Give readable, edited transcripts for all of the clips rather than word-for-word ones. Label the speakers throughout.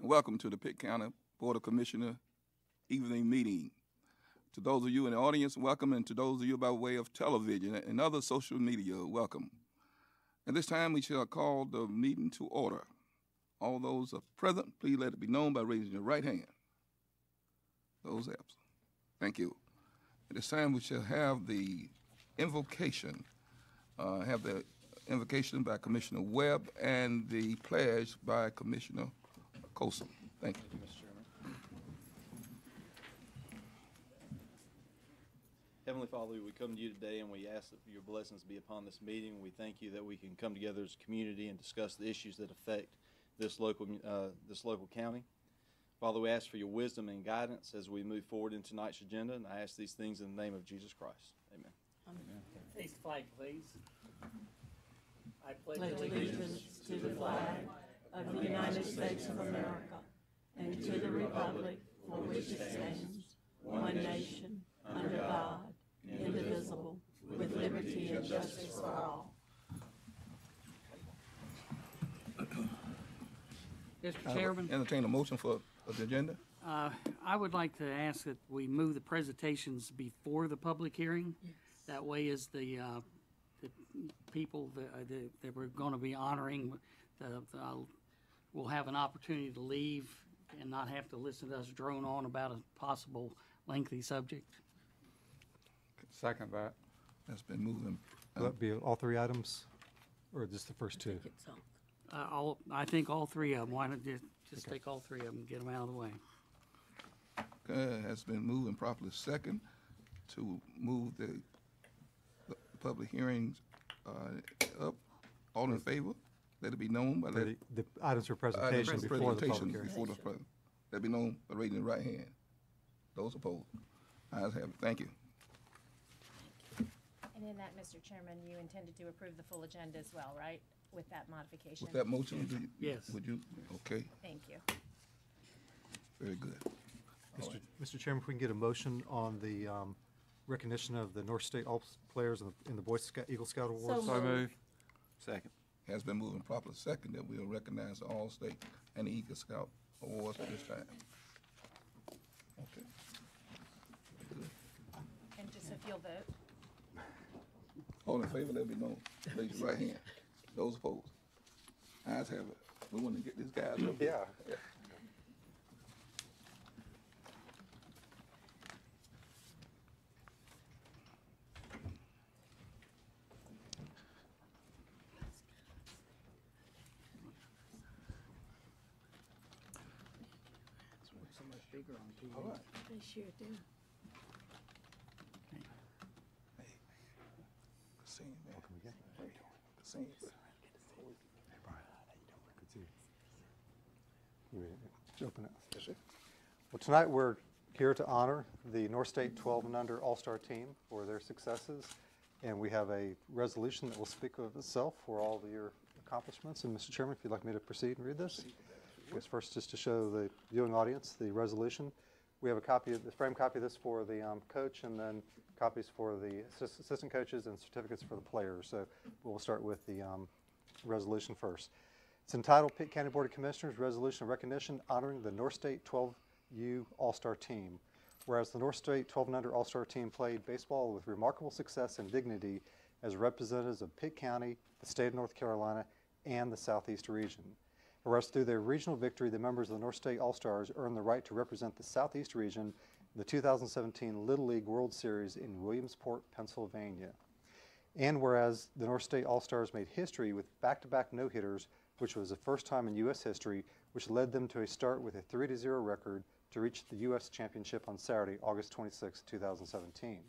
Speaker 1: and welcome to the Pitt County Board of Commissioner evening meeting. To those of you in the audience, welcome, and to those of you by way of television and other social media, welcome. At this time, we shall call the meeting to order. All those are present, please let it be known by raising your right hand. Those absent. Thank you. At this time, we shall have the invocation. Have the invocation by Commissioner Webb and the pledge by Commissioner Colson. Thank you.
Speaker 2: Mr. Chairman. Heavenly Father, we come to you today and we ask that your blessings be upon this meeting. We thank you that we can come together as a community and discuss the issues that affect this local county. Father, we ask for your wisdom and guidance as we move forward in tonight's agenda, and I ask these things in the name of Jesus Christ. Amen.
Speaker 3: Amen. Face the flag, please. I pledge allegiance to the flag of the United States of America and to the republic for which it stands, one nation, under God, indivisible, with liberty and justice for all.
Speaker 4: Mr. Chairman,
Speaker 1: Entertain a motion for the agenda.
Speaker 4: I would like to ask that we move the presentations before the public hearing. Yes. That way, as the people that we're going to be honoring, will have an opportunity to leave and not have to listen to us drone on about a possible lengthy subject.
Speaker 5: Second that.
Speaker 1: That's been moving.
Speaker 6: Will that be all three items, or just the first two?
Speaker 4: I think all three of them. Why not just take all three of them and get them out of the way?
Speaker 1: Has been moving properly second to move the public hearings up. All in favor? Let it be known by
Speaker 6: The items for presentation before the public hearing.
Speaker 1: Let it be known by raising the right hand. Those opposed? Ayes have it. Thank you.
Speaker 7: And in that, Mr. Chairman, you intended to approve the full agenda as well, right? With that modification?
Speaker 1: With that motion?
Speaker 4: Yes.
Speaker 1: Would you? Okay.
Speaker 7: Thank you.
Speaker 1: Very good.
Speaker 6: Mr. Chairman, if we can get a motion on the recognition of the North State All players in the Boy Scout, Eagle Scout Awards.
Speaker 5: So moved.
Speaker 2: Second.
Speaker 1: Has been moving properly second that we'll recognize the All-State and the Eagle Scout Awards at this time. Okay.
Speaker 7: And just if you'll vote.
Speaker 1: All in favor, let it be known. Raise your right hand. Those opposed? Ayes have it. We want to get these guys up.
Speaker 6: Yeah.
Speaker 4: So much bigger on TV.
Speaker 1: All right.
Speaker 3: They sure do.
Speaker 1: Hey. Good seeing you, man.
Speaker 6: Welcome again.
Speaker 1: Hey. Good seeing you.
Speaker 6: Hey, Brian. How you doing? Good to see you. You ready to open it?
Speaker 1: Yes, sir.
Speaker 6: Well, tonight we're here to honor the North State 12 and under All-Star team for their successes, and we have a resolution that will speak of itself for all of your accomplishments. And Mr. Chairman, if you'd like me to proceed and read this. I guess first, just to show the viewing audience the resolution. We have a copy of the frame copy of this for the coach, and then copies for the assistant coaches and certificates for the players. So we'll start with the resolution first. It's entitled Pitt County Board of Commissioners Resolution of Recognition Honoring the North State 12U All-Star Team. Whereas the North State 12 and under All-Star team played baseball with remarkable success and dignity as representatives of Pitt County, the state of North Carolina, and the Southeast region. Whereas through their regional victory, the members of the North State All-Stars earned the right to represent the Southeast region in the 2017 Little League World Series in Williamsport, Pennsylvania. And whereas the North State All-Stars made history with back-to-back no-hitters, which was the first time in U.S. history, which led them to a start with a 3-0 record to reach the U.S. Championship on Saturday, August 26, 2017.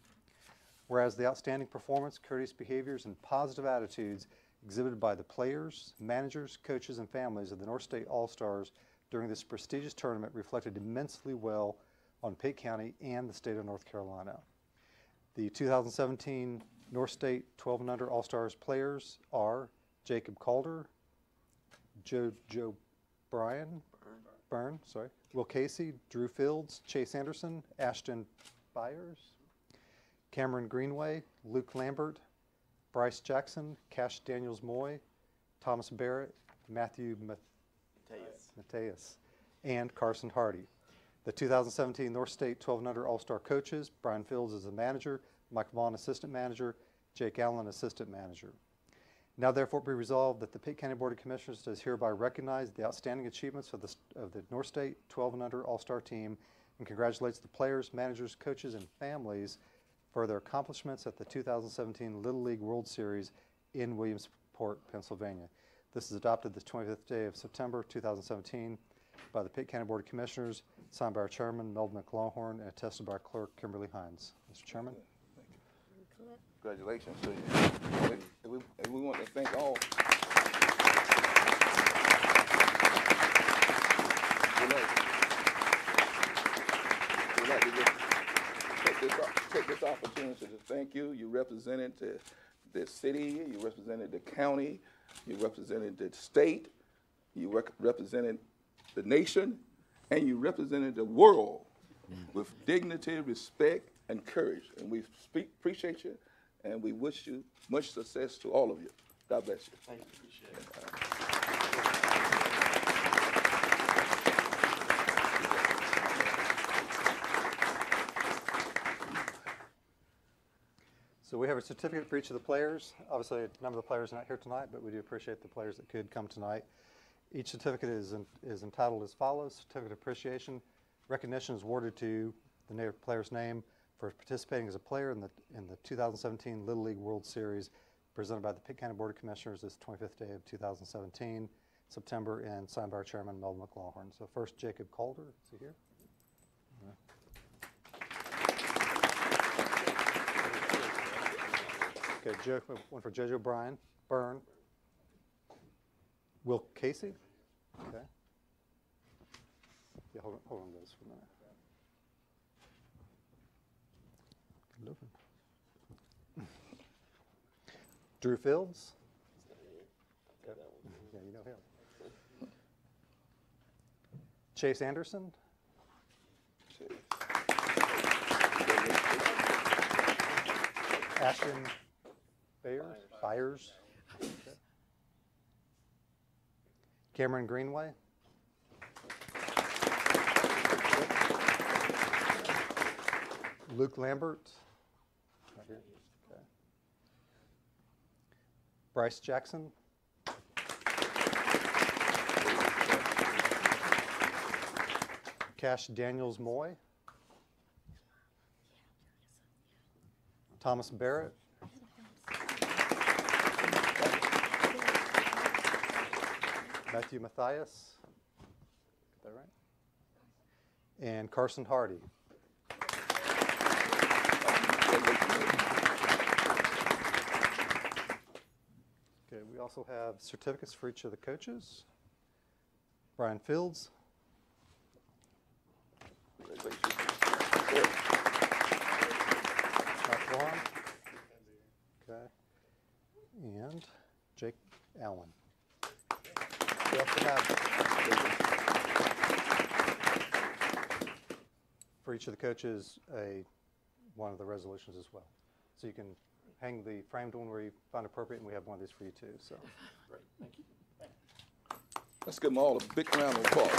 Speaker 6: Whereas the outstanding performance, courteous behaviors, and positive attitudes exhibited by the players, managers, coaches, and families of the North State All-Stars during this prestigious tournament reflected immensely well on Pitt County and the state of North Carolina. The 2017 North State 12 and under All-Stars players are Jacob Calder, Joe Byrne, Will Casey, Drew Fields, Chase Anderson, Ashton Byers, Cameron Greenway, Luke Lambert, Bryce Jackson, Cash Daniels Moy, Thomas Barrett, Matthew Mateus, and Carson Hardy. The 2017 North State 12 and Under All-Star coaches, Brian Fields is the manager, Michael Vaughn assistant manager, Jake Allen assistant manager. Now therefore be resolved that the Pitt County Board of Commissioners does hereby recognize the outstanding achievements of the North State 12 and Under All-Star team and congratulates the players, managers, coaches, and families for their accomplishments at the 2017 Little League World Series in Williamsport, Pennsylvania. This is adopted the 25th day of September 2017 by the Pitt County Board of Commissioners, signed by our chairman, Melvin McLaughlin, and attested by our clerk, Kimberly Hines. Mr. Chairman.
Speaker 1: Congratulations to you. And we want to thank all. We'd like to just take this opportunity to thank you. You represented the city, you represented the county, you represented the state, you represented the nation, and you represented the world with dignity, respect, and courage. And we appreciate you, and we wish you much success to all of you. God bless you.
Speaker 2: Thank you. Appreciate it.
Speaker 6: So we have a certificate for each of the players. Obviously, a number of the players are not here tonight, but we do appreciate the players that could come tonight. Each certificate is entitled as follows: Certificate of Appreciation. Recognition is awarded to the player's name for participating as a player in the 2017 Little League World Series presented by the Pitt County Board of Commissioners this 25th day of 2017, September, and signed by our chairman, Melvin McLaughlin. So first, Jacob Calder. Is he here? Okay, one for JoJo Byrne. Will Casey? Okay. Yeah, hold on guys for a minute. Good looking. Drew Fields? Okay. Yeah, you know him. Chase Anderson? Ashton Byers? Okay. Cameron Greenway? Luke Lambert? Right here. Okay. Bryce Jackson? Cash Daniels Moy? Thomas Barrett? Matthew Mathias, get that right? And Carson Hardy. Okay, we also have certificates for each of the coaches. Brian Fields. Mike Vaughn. Okay. And Jake Allen. We also have for each of the coaches one of the resolutions as well. So you can hang the framed one where you find appropriate, and we have one of these for you too. So
Speaker 2: Great. Thank you.
Speaker 1: Let's give them all a big round of applause.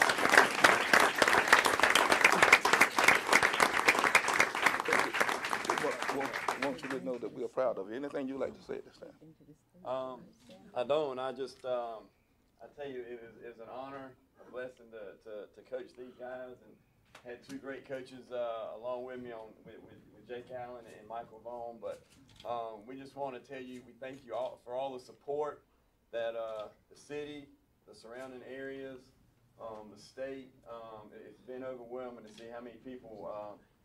Speaker 1: I want you to know that we are proud of you. Anything you'd like to say at this time?
Speaker 8: I don't. I tell you, it was an honor, a blessing to coach these guys, and had two great coaches along with me with Jake Allen and Michael Vaughn. But we just want to tell you, we thank you all for all the support that the city, the surrounding areas, the state. It's been overwhelming to see how many people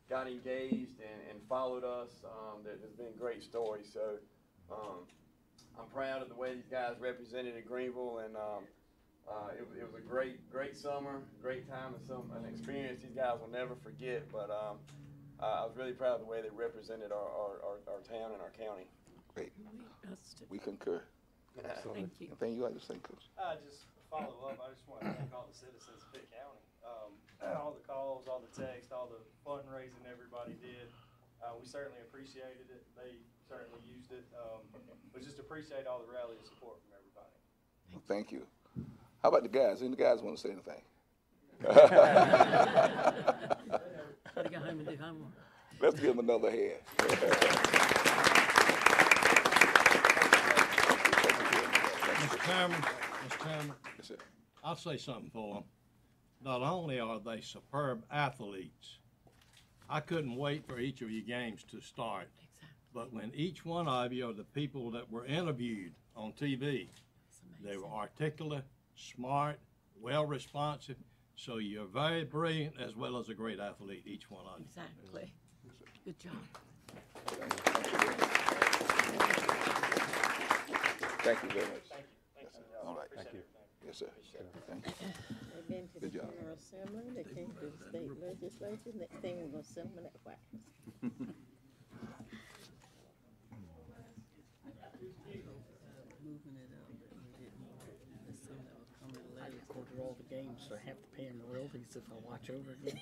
Speaker 8: got engaged and followed us. There's been great stories. So I'm proud of the way these guys represented in Greenville, and it was a great summer, great time, and an experience these guys will never forget. But I was really proud of the way they represented our town and our county.
Speaker 1: Great. We concur.
Speaker 4: Thank you.
Speaker 1: Anything you like to say, Coach?
Speaker 9: Just follow up. I just want to thank all the citizens of Pitt County. All the calls, all the texts, all the fundraising everybody did. We certainly appreciated it. They certainly used it. But just appreciate all the rally and support from everybody.
Speaker 1: Well, thank you. How about the guys? Any guys want to say anything?
Speaker 3: Gotta go home and do homework.
Speaker 1: Let's give him another hand.
Speaker 10: Mr. Chairman,
Speaker 1: Yes, sir.
Speaker 10: I'll say something for them. Not only are they superb athletes, I couldn't wait for each of your games to start. But when each one of you are the people that were interviewed on TV, they were articulate, smart, well responsive. So you're very brilliant as well as a great athlete, each one of you.
Speaker 3: Exactly. Good job.
Speaker 1: Thank you very much.
Speaker 9: Thank you.
Speaker 1: All right.
Speaker 6: Thank you.
Speaker 1: Yes, sir. Thank you.
Speaker 11: They've been to the
Speaker 1: Good job.
Speaker 11: General Assembly, they came to the state legislature, next thing we're gonna send them at wax.
Speaker 4: Moving it up, and didn't assume that was coming later. Quarter all the games, so I have to pay them royalties if I watch over again.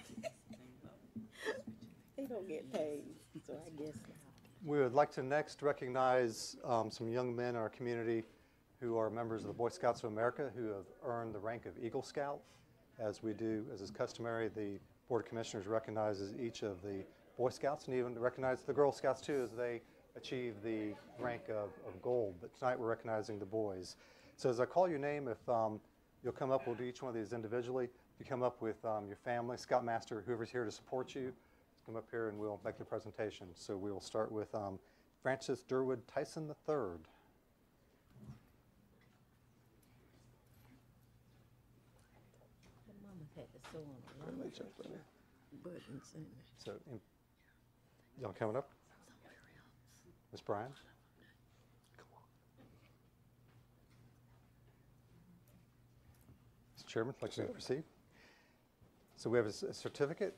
Speaker 11: They don't get paid, so I guess not.
Speaker 6: We would like to next recognize some young men in our community who are members of the Boy Scouts of America who have earned the rank of Eagle Scout. As we do, as is customary, the Board of Commissioners recognizes each of the Boy Scouts and even recognize the Girl Scouts too as they achieve the rank of gold. But tonight we're recognizing the boys. So as I call your name, if you'll come up, we'll do each one of these individually. If you come up with your family, Scoutmaster, whoever's here to support you, come up here and we'll make the presentation. So we will start with Francis Durwood Tyson III.
Speaker 11: My mama had to sew on a lot of buttons in there.
Speaker 6: So y'all coming up? Ms. Bryan? Mr. Chairman, I'd like to proceed. So we have a certificate,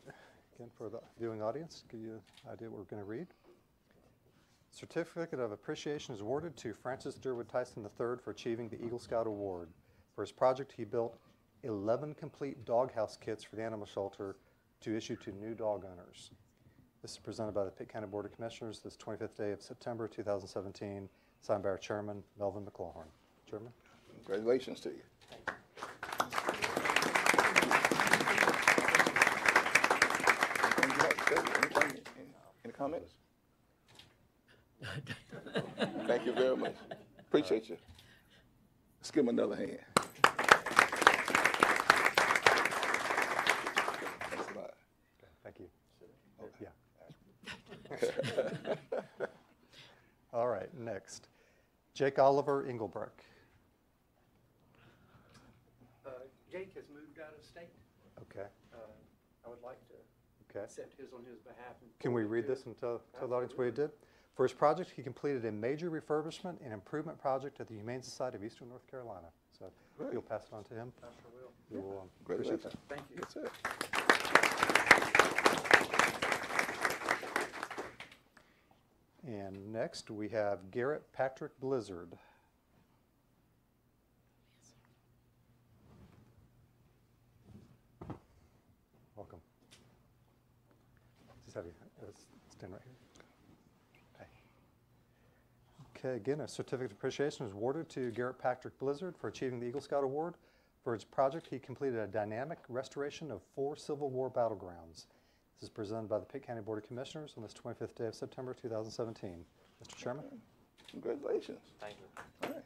Speaker 6: again, for the viewing audience, give you an idea what we're going to read. Certificate of Appreciation is awarded to Francis Durwood Tyson III for achieving the Eagle Scout Award. For his project, he built 11 complete doghouse kits for the animal shelter to issue to new dog owners. This is presented by the Pitt County Board of Commissioners this 25th day of September 2017, signed by our chairman, Melvin McLaughlin. Chairman?
Speaker 1: Congratulations to you. Any comments? Thank you very much. Appreciate you. Let's give him another hand. Thanks a lot.
Speaker 6: Thank you. Yeah. All right, next. Jake Oliver Engelbrecht.
Speaker 12: Jake has moved out of state.
Speaker 6: Okay.
Speaker 12: I would like to accept his on his behalf.
Speaker 6: Can we read this and tell the audience what he did? For his project, he completed a major refurbishment and improvement project at the Humane Society of Eastern North Carolina. So you'll pass it on to him.
Speaker 12: I sure will.
Speaker 6: We will
Speaker 1: Congratulations.
Speaker 6: appreciate that.
Speaker 12: Thank you.
Speaker 1: Yes, sir.
Speaker 6: And next, we have Garrett Patrick Blizzard. Welcome. Just have you stand right here. Okay, again, a certificate of appreciation is awarded to Garrett Patrick Blizzard for achieving the Eagle Scout Award. For his project, he completed a dynamic restoration of 4 Civil War battlegrounds. This is presented by the Pitt County Board of Commissioners on this 25th day of September 2017. Mr. Chairman?
Speaker 1: Congratulations.
Speaker 12: Thank you.
Speaker 1: All right.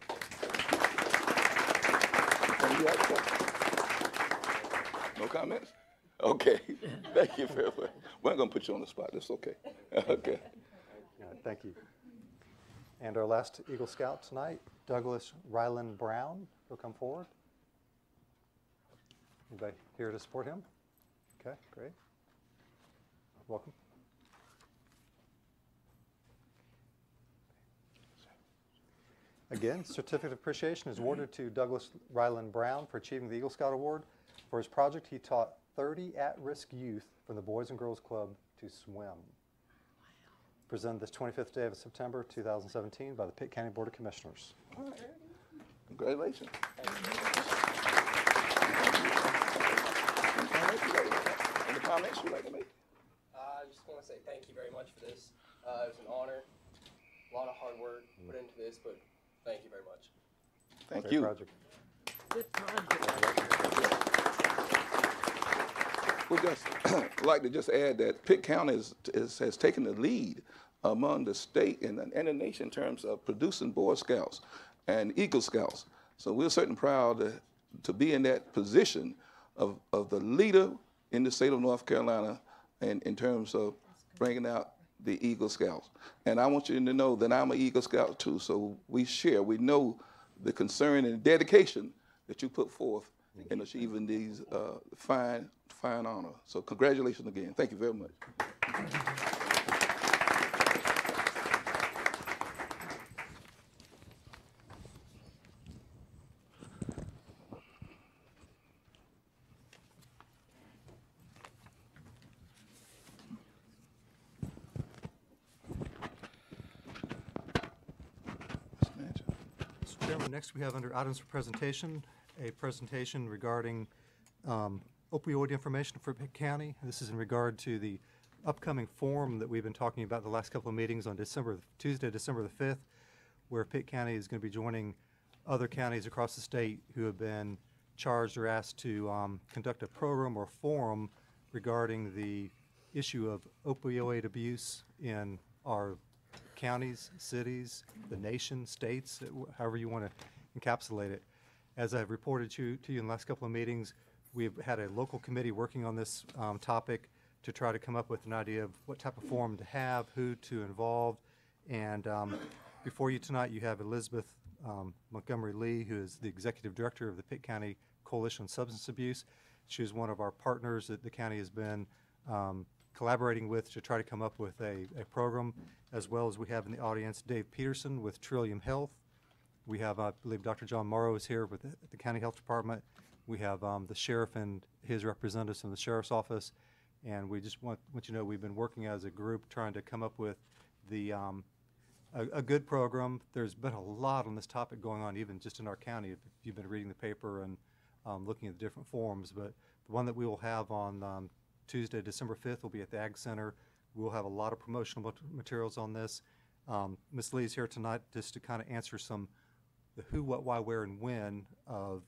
Speaker 1: No comments? Okay. Thank you very much. We're not going to put you on the spot. That's okay. Okay.
Speaker 6: All right, thank you. And our last Eagle Scout tonight, Douglas Ryland Brown. He'll come forward. Anybody here to support him? Okay, great. Welcome. Again, certificate of appreciation is awarded to Douglas Ryland Brown for achieving the Eagle Scout Award. For his project, he taught 30 at-risk youth from the Boys and Girls Club to swim. Presented this 25th day of September 2017 by the Pitt County Board of Commissioners.
Speaker 1: All right. Congratulations. Any comments you'd like to make?
Speaker 12: I just want to say thank you very much for this. It was an honor. A lot of hard work put into this, but thank you very much.
Speaker 1: Thank
Speaker 6: Great
Speaker 1: you.
Speaker 6: project.
Speaker 11: Good project.
Speaker 1: would just like to just add that Pitt County has taken the lead among the state and the nation in terms of producing Boy Scouts and Eagle Scouts. So we're certainly proud to be in that position of the leader in the state of North Carolina in terms of bringing out the Eagle Scouts. And I want you to know that I'm an Eagle Scout too, so we know the concern and dedication that you put forth in achieving these fine honor. So congratulations again. Thank you very much.
Speaker 6: Mr. Chairman, next we have under items for presentation, a presentation regarding opioid information for Pitt County. This is in regard to the upcoming forum that we've been talking about the last couple of meetings on Tuesday, December the 5th, where Pitt County is going to be joining other counties across the state who have been charged or asked to conduct a program or forum regarding the issue of opioid abuse in our counties, cities, the nation, states, however you want to encapsulate it. As I've reported to you in the last couple of meetings, we've had a local committee working on this topic to try to come up with an idea of what type of forum to have, who to involve. And before you tonight, you have Elizabeth Montgomery Lee, who is the executive director of the Pitt County Coalition on Substance Abuse. She is one of our partners that the county has been collaborating with to try to come up with a program, as well as we have in the audience Dave Peterson with Trillium Health. We have, I believe, Dr. John Morrow is here with the County Health Department. We have the sheriff and his representatives from the sheriff's office. And we just want you to know we've been working as a group trying to come up with a good program. There's been a lot on this topic going on, even just in our county, if you've been reading the paper and looking at the different forums. But the one that we will have on Tuesday, December 5th, will be at the Ag Center. We'll have a lot of promotional materials on this. Ms. Lee is here tonight just to kind of answer the who, what, why, where, and when of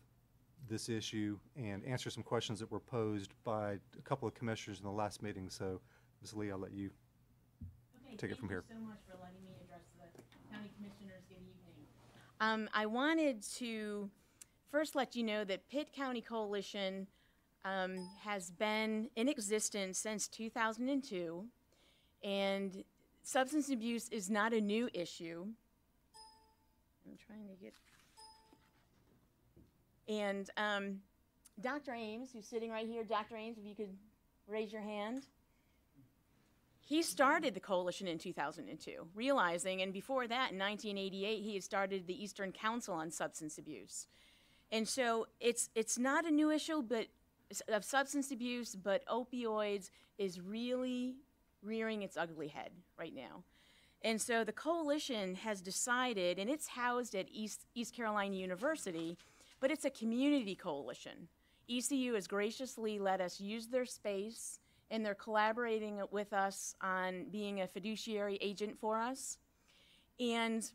Speaker 6: this issue and answer some questions that were posed by a couple of commissioners in the last meeting. So, Ms. Lee, I'll let you take it from here.
Speaker 7: Thank you so much for letting me address the county commissioners. Good evening. I wanted to first let you know that Pitt County Coalition has been in existence since 2002, and substance abuse is not a new issue. I'm trying to get... And Dr. Ames, who's sitting right here, Dr. Ames, if you could raise your hand. He started the coalition in 2002, realizing, and before that, in 1988, he had started the Eastern Council on Substance Abuse. And so it's not a new issue of substance abuse, but opioids is really rearing its ugly head right now. And so the coalition has decided, and it's housed at East Carolina University, but it's a community coalition. ECU has graciously let us use their space, and they're collaborating with us on being a fiduciary agent for us. And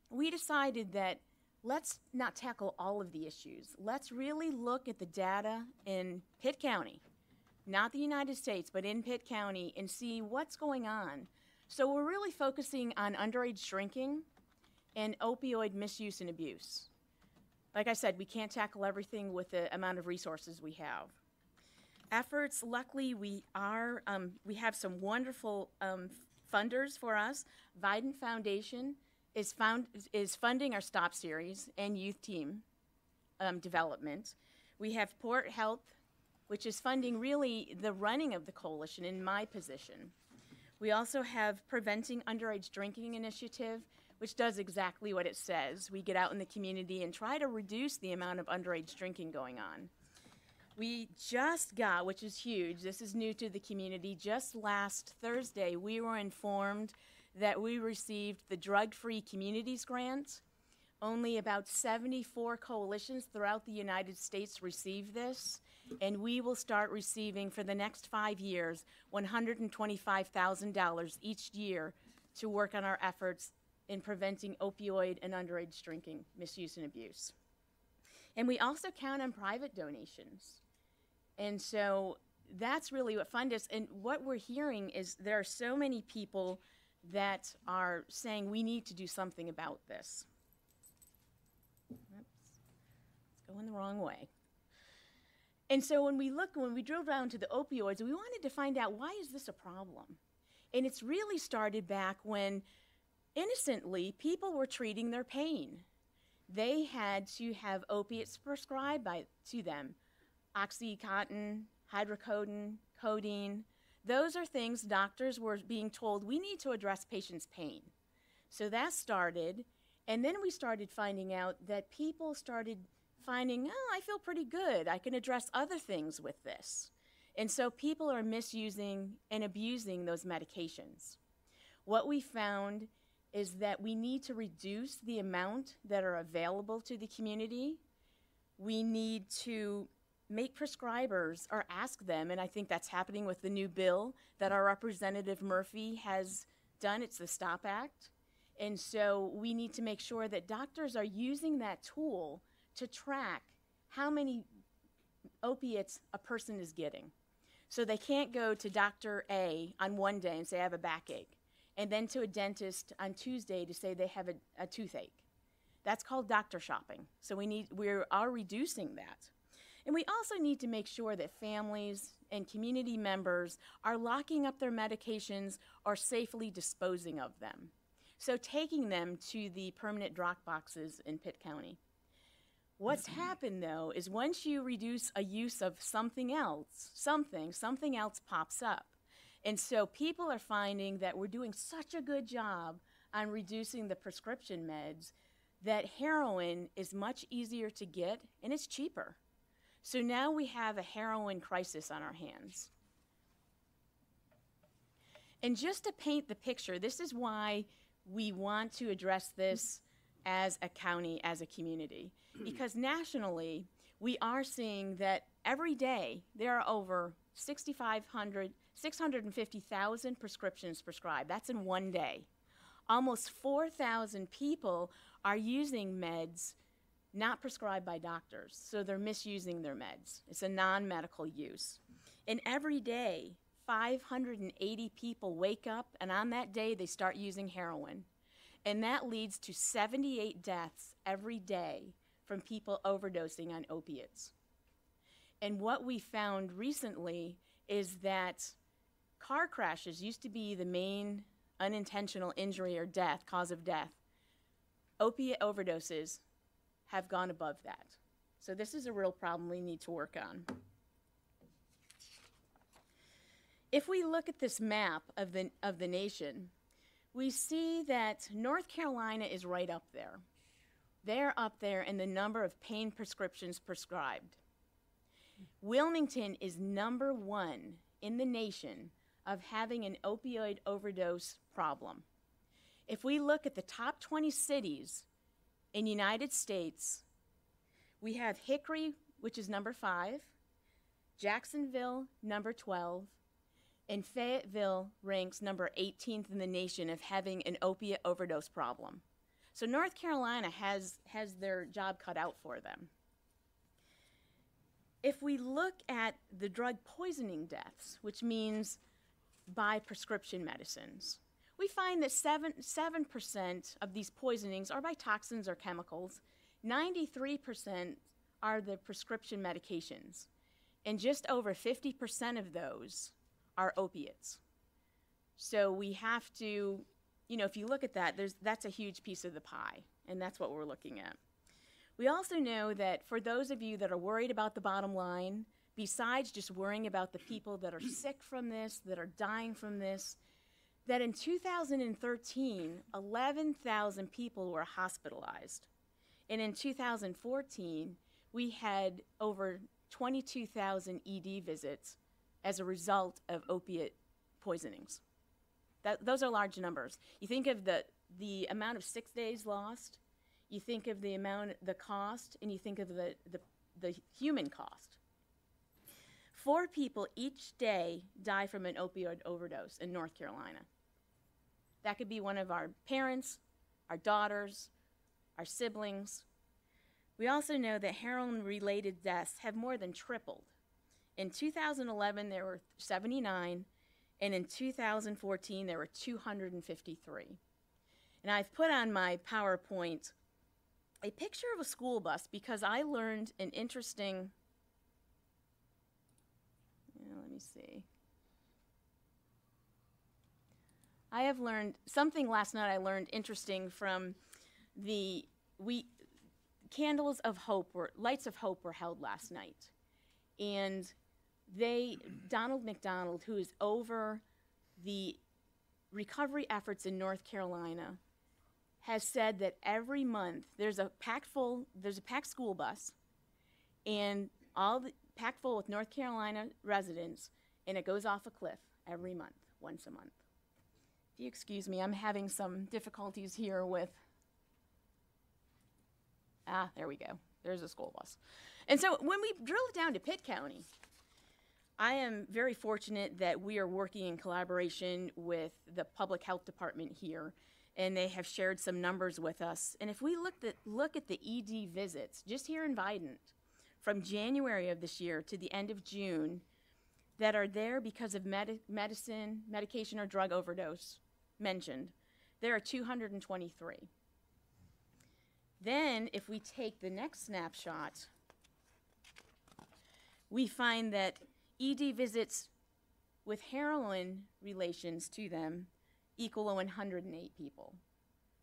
Speaker 7: we decided that let's not tackle all of the issues. Let's really look at the data in Pitt County, not the United States, but in Pitt County, and see what's going on. So we're really focusing on underage drinking and opioid misuse and abuse. Like I said, we can't tackle everything with the amount of resources we have. Efforts, luckily, we have some wonderful funders for us. Vidant Foundation is funding our Stop series and youth team development. We have Port Health, which is funding really the running of the coalition in my position. We also have Preventing Underage Drinking Initiative, which does exactly what it says. We get out in the community and try to reduce the amount of underage drinking going on. We just got, which is huge, this is new to the community, just last Thursday we were informed that we received the Drug-Free Communities Grant. Only about 74 coalitions throughout the United States receive this, and we will start receiving for the next 5 years $125,000 each year to work on our efforts in preventing opioid and underage drinking misuse and abuse. And we also count on private donations. And so that's really what funded us. And what we're hearing is there are so many people that are saying we need to do something about this. Oops, it's going the wrong way. And so when we drove down to the opioids, we wanted to find out, why is this a problem? And it's really started back when, innocently, people were treating their pain. They had to have opiates prescribed to them. Oxycontin, hydrocodone, codeine. Those are things doctors were being told, we need to address patients' pain. So that started, and then we started finding out that people started finding, oh, I feel pretty good. I can address other things with this. And so people are misusing and abusing those medications. What we found is that we need to reduce the amount that are available to the community. We need to make prescribers or ask them, and I think that's happening with the new bill that our Representative Murphy has done. It's the STOP Act. And so we need to make sure that doctors are using that tool to track how many opiates a person is getting. So they can't go to Dr. A on one day and say, I have a backache, and then to a dentist on Tuesday to say they have a toothache. That's called doctor shopping. So we are reducing that. And we also need to make sure that families and community members are locking up their medications or safely disposing of them. So taking them to the permanent drop boxes in Pitt County. What's happened, though, is once you reduce a use of something else, something else pops up. And so people are finding that we're doing such a good job on reducing the prescription meds that heroin is much easier to get and it's cheaper. So now we have a heroin crisis on our hands. And just to paint the picture, this is why we want to address this as a county, as a community. Because nationally, we are seeing that every day there are over 650,000 prescriptions prescribed. That's in one day. Almost 4,000 people are using meds not prescribed by doctors, so they're misusing their meds. It's a non-medical use. And every day, 580 people wake up, and on that day, they start using heroin. And that leads to 78 deaths every day from people overdosing on opiates. And what we found recently is that car crashes used to be the main unintentional injury or death, cause of death. Opiate overdoses have gone above that. So this is a real problem we need to work on. If we look at this map of the nation, we see that North Carolina is right up there. They're up there in the number of pain prescriptions prescribed. Wilmington is #1 in the nation of having an opioid overdose problem. If we look at the top 20 cities in the United States, we have Hickory, which is #5, Jacksonville, #12, and Fayetteville ranks #18th in the nation of having an opiate overdose problem. So North Carolina has their job cut out for them. If we look at the drug poisoning deaths, which means by prescription medicines, we find that 7% of these poisonings are by toxins or chemicals. 93% are the prescription medications. And just over 50% of those are opiates. So we have to, if you look at that, that's a huge piece of the pie, and that's what we're looking at. We also know that for those of you that are worried about the bottom line, besides just worrying about the people that are sick from this, that are dying from this, that in 2013, 11,000 people were hospitalized. And in 2014, we had over 22,000 ED visits as a result of opiate poisonings. Those are large numbers. You think of the amount of 6 days lost, you think of the cost, and you think of the human cost. 4 people each day die from an opioid overdose in North Carolina. That could be one of our parents, our daughters, our siblings. We also know that heroin-related deaths have more than tripled In 2011, there were 79, and in 2014, there were 253. And I've put on my PowerPoint a picture of a school bus because I learned an interesting, let me see. I have learned something last night I learned interesting from Candles of Hope, Lights of Hope were held last night. And Donald McDonald, who is over the recovery efforts in North Carolina, has said that every month there's a packed school bus, and packed full with North Carolina residents, and it goes off a cliff every month, once a month. If you excuse me, I'm having some difficulties here with, there we go. There's a school bus. And so when we drill it down to Pitt County, I am very fortunate that we are working in collaboration with the public health department here, and they have shared some numbers with us. And if we look at the ED visits, just here in Vidant, from January of this year to the end of June, that are there because of medication or drug overdose mentioned, there are 223. Then, if we take the next snapshot, we find that ED visits with heroin relations to them equal 108 people.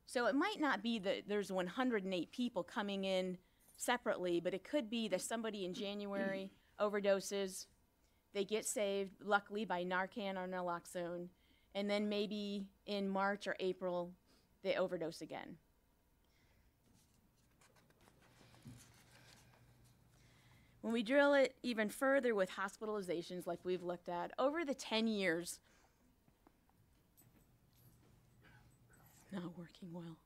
Speaker 7: So it might not be that there's 108 people coming in separately, but it could be that somebody in January overdoses, they get saved, luckily, by Narcan or naloxone, and then maybe in March or April, they overdose again. When we drill it even further with hospitalizations like we've looked at, over the 10 years, it's not working well.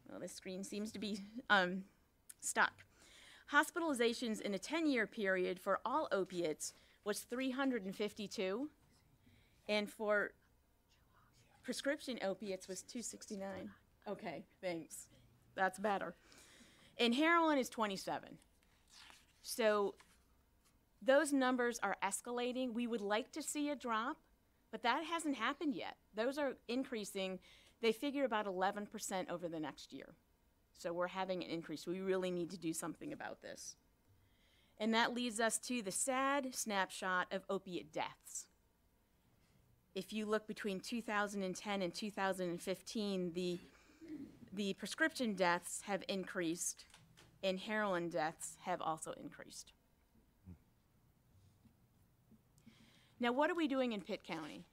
Speaker 7: Well, this screen seems to be stuck. Hospitalizations in a 10-year period for all opiates was 352, and for prescription opiates was 269. Okay, thanks. That's better. And heroin is 27. So those numbers are escalating. We would like to see a drop, but that hasn't happened yet. Those are increasing. They figure about 11% over the next year. So we're having an increase. We really need to do something about this. And that leads us to the sad snapshot of opiate deaths. If you look between 2010 and 2015, the prescription deaths have increased, and heroin deaths have also increased. Now, what are we doing in Pitt County?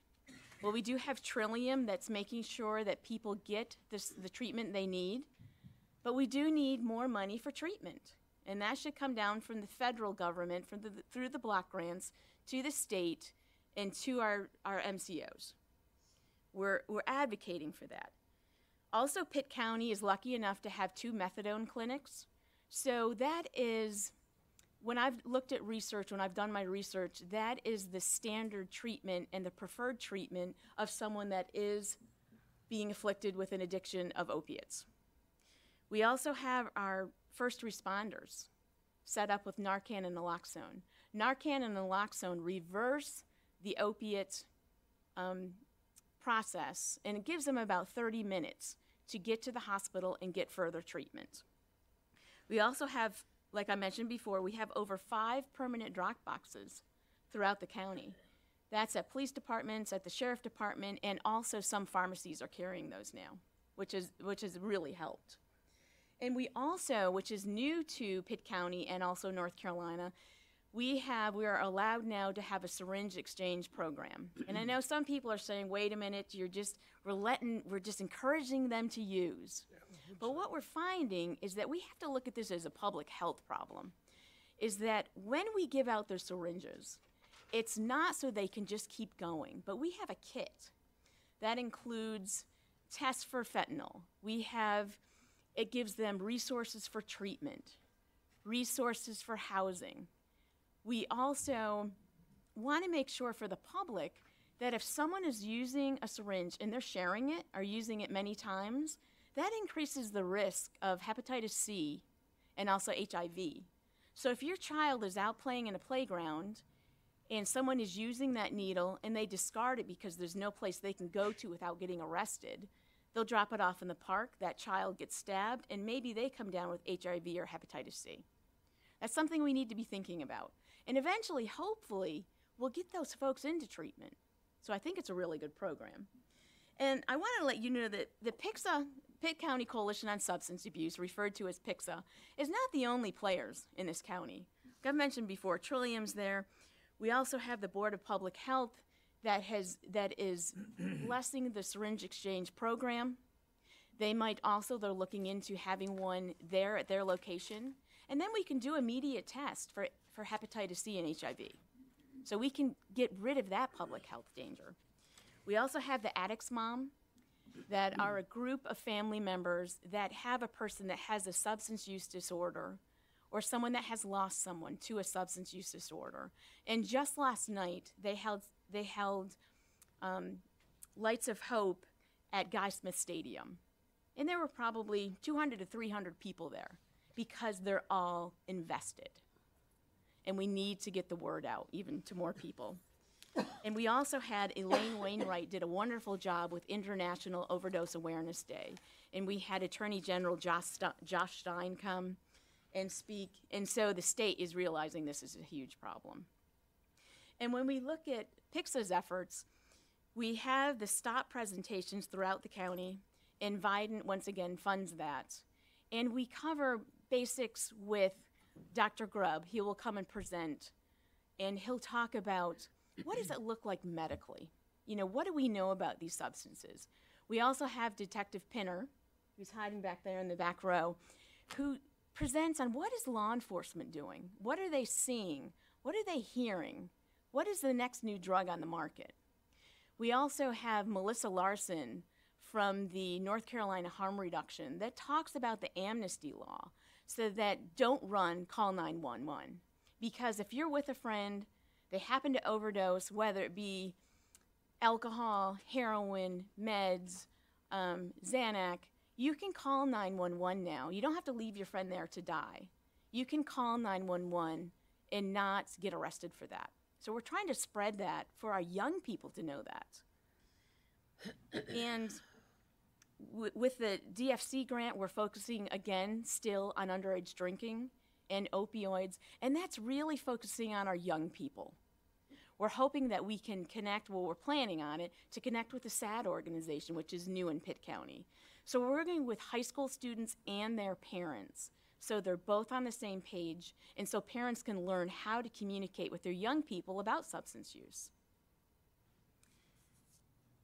Speaker 7: Well, we do have Trillium that's making sure that people get the treatment they need, but we do need more money for treatment, and that should come down from the federal government, through the block grants, to the state, and to our MCOs. We're advocating for that. Also, Pitt County is lucky enough to have 2 methadone clinics. So that is, when I've looked at research, when I've done my research, that is the standard treatment and the preferred treatment of someone that is being afflicted with an addiction of opiates. We also have our first responders set up with Narcan and naloxone. Narcan and naloxone reverse the opiate process, and it gives them about 30 minutes to get to the hospital and get further treatment. We also have, like I mentioned before, we have over 5 permanent drop boxes throughout the county. That's at police departments, at the sheriff department, and also some pharmacies are carrying those now, which has really helped. And we also, which is new to Pitt County and also North Carolina, we are allowed now to have a syringe exchange program. And I know some people are saying, wait a minute, we're just encouraging them to use. But what we're finding is that we have to look at this as a public health problem, is that when we give out those syringes, it's not so they can just keep going, but we have a kit that includes tests for fentanyl. It gives them resources for treatment, resources for housing. We also want to make sure for the public that if someone is using a syringe and they're sharing it or using it many times, that increases the risk of hepatitis C and also HIV. So if your child is out playing in a playground and someone is using that needle and they discard it because there's no place they can go to without getting arrested, they'll drop it off in the park, that child gets stabbed, and maybe they come down with HIV or hepatitis C. That's something we need to be thinking about. And eventually, hopefully, we'll get those folks into treatment. So I think it's a really good program. And I want to let you know that the Pitt County Coalition on Substance Abuse, referred to as PICSA, is not the only players in this county. Like I've mentioned before, Trillium's there. We also have the Board of Public Health that is blessing the syringe exchange program. They're looking into having one there at their location. And then we can do immediate tests for hepatitis C and HIV. So we can get rid of that public health danger. We also have the Addicts Mom, that are a group of family members that have a person that has a substance use disorder or someone that has lost someone to a substance use disorder. And just last night, they held Lights of Hope at Guy Smith Stadium. And there were probably 200 to 300 people there because they're all invested. And we need to get the word out even to more people. And we also had Elaine Wainwright did a wonderful job with International Overdose Awareness Day. And we had Attorney General Josh Stein come and speak. And so the state is realizing this is a huge problem. And when we look at PICSA's efforts, we have the stop presentations throughout the county, and Vidant, once again, funds that. And we cover basics with Dr. Grubb. He will come and present, and he'll talk about what does it look like medically? You know, what do we know about these substances? We also have Detective Pinner, who's hiding back there in the back row, who presents on what is law enforcement doing? What are they seeing? What are they hearing? What is the next new drug on the market? We also have Melissa Larson from the North Carolina Harm Reduction that talks about the amnesty law, so that don't run, call 911. Because if you're with a friend, they happen to overdose, whether it be alcohol, heroin, meds, Xanax, you can call 911 now. You don't have to leave your friend there to die. You can call 911 and not get arrested for that. So we're trying to spread that for our young people to know that. And with the DFC grant, we're focusing, again, still on underage drinking and opioids, and that's really focusing on our young people. We're hoping that we can connect, well, we're planning on it, to connect with the SAD organization, which is new in Pitt County. So we're working with high school students and their parents, so they're both on the same page, and so parents can learn how to communicate with their young people about substance use.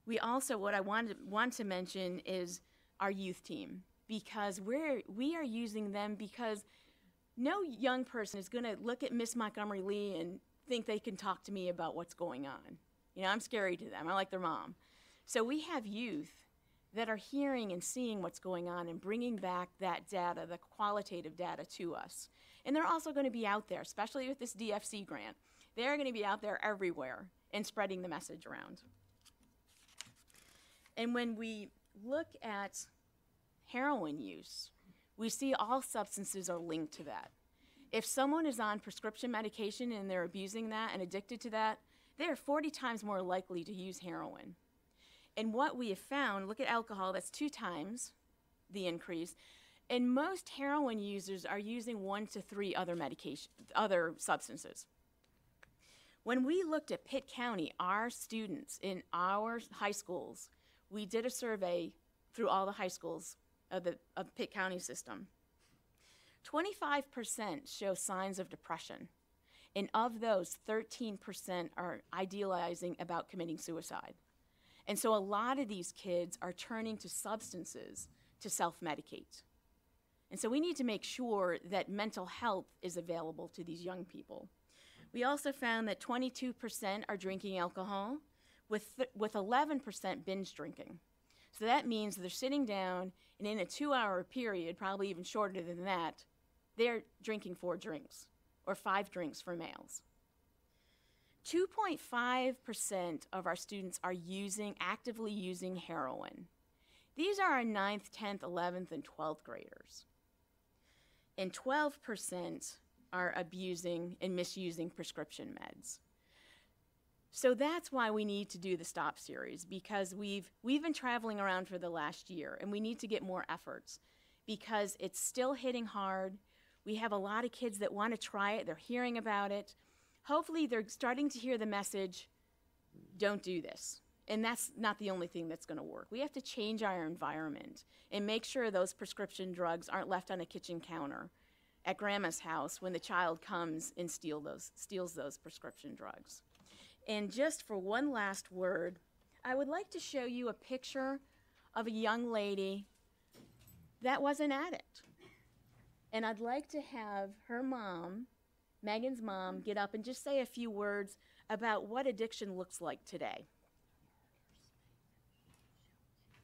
Speaker 7: We also, what I want to mention is our youth team, because we are using them because no young person is going to look at Miss Montgomery Lee and think they can talk to me about what's going on. You know, I'm scary to them. I like their mom. So we have youth that are hearing and seeing what's going on and bringing back that data, the qualitative data, to us. And they're also going to be out there, especially with this DFC grant. They're going to be out there everywhere and spreading the message around. And when we look at heroin use, we see all substances are linked to that. If someone is on prescription medication and they're abusing that and addicted to that, they're 40 times more likely to use heroin. And what we have found, look at alcohol, that's 2 times the increase. And most heroin users are using 1 to 3 other substances. When we looked at Pitt County, our students in our high schools, we did a survey through all the high schools of the Pitt County system. 25% show signs of depression, and of those, 13% are idealizing about committing suicide. And so a lot of these kids are turning to substances to self-medicate. And so we need to make sure that mental health is available to these young people. We also found that 22% are drinking alcohol, with 11% binge drinking. So that means they're sitting down, and in a 2-hour period, probably even shorter than that, they're drinking 4 drinks, or 5 drinks for males. 2.5% of our students are actively using heroin. These are our 9th, 10th, 11th, and 12th graders. And 12% are abusing and misusing prescription meds. So that's why we need to do the Stop series, because we've been traveling around for the last year, and we need to get more efforts because it's still hitting hard. We have a lot of kids that want to try it. They're hearing about it. Hopefully they're starting to hear the message, don't do this. And that's not the only thing that's going to work. We have to change our environment and make sure those prescription drugs aren't left on a kitchen counter at grandma's house when the child comes and steals those prescription drugs. And just for one last word, I would like to show you a picture of a young lady that was an addict. And I'd like to have her mom, Megan's mom, get up and just say a few words about what addiction looks like today.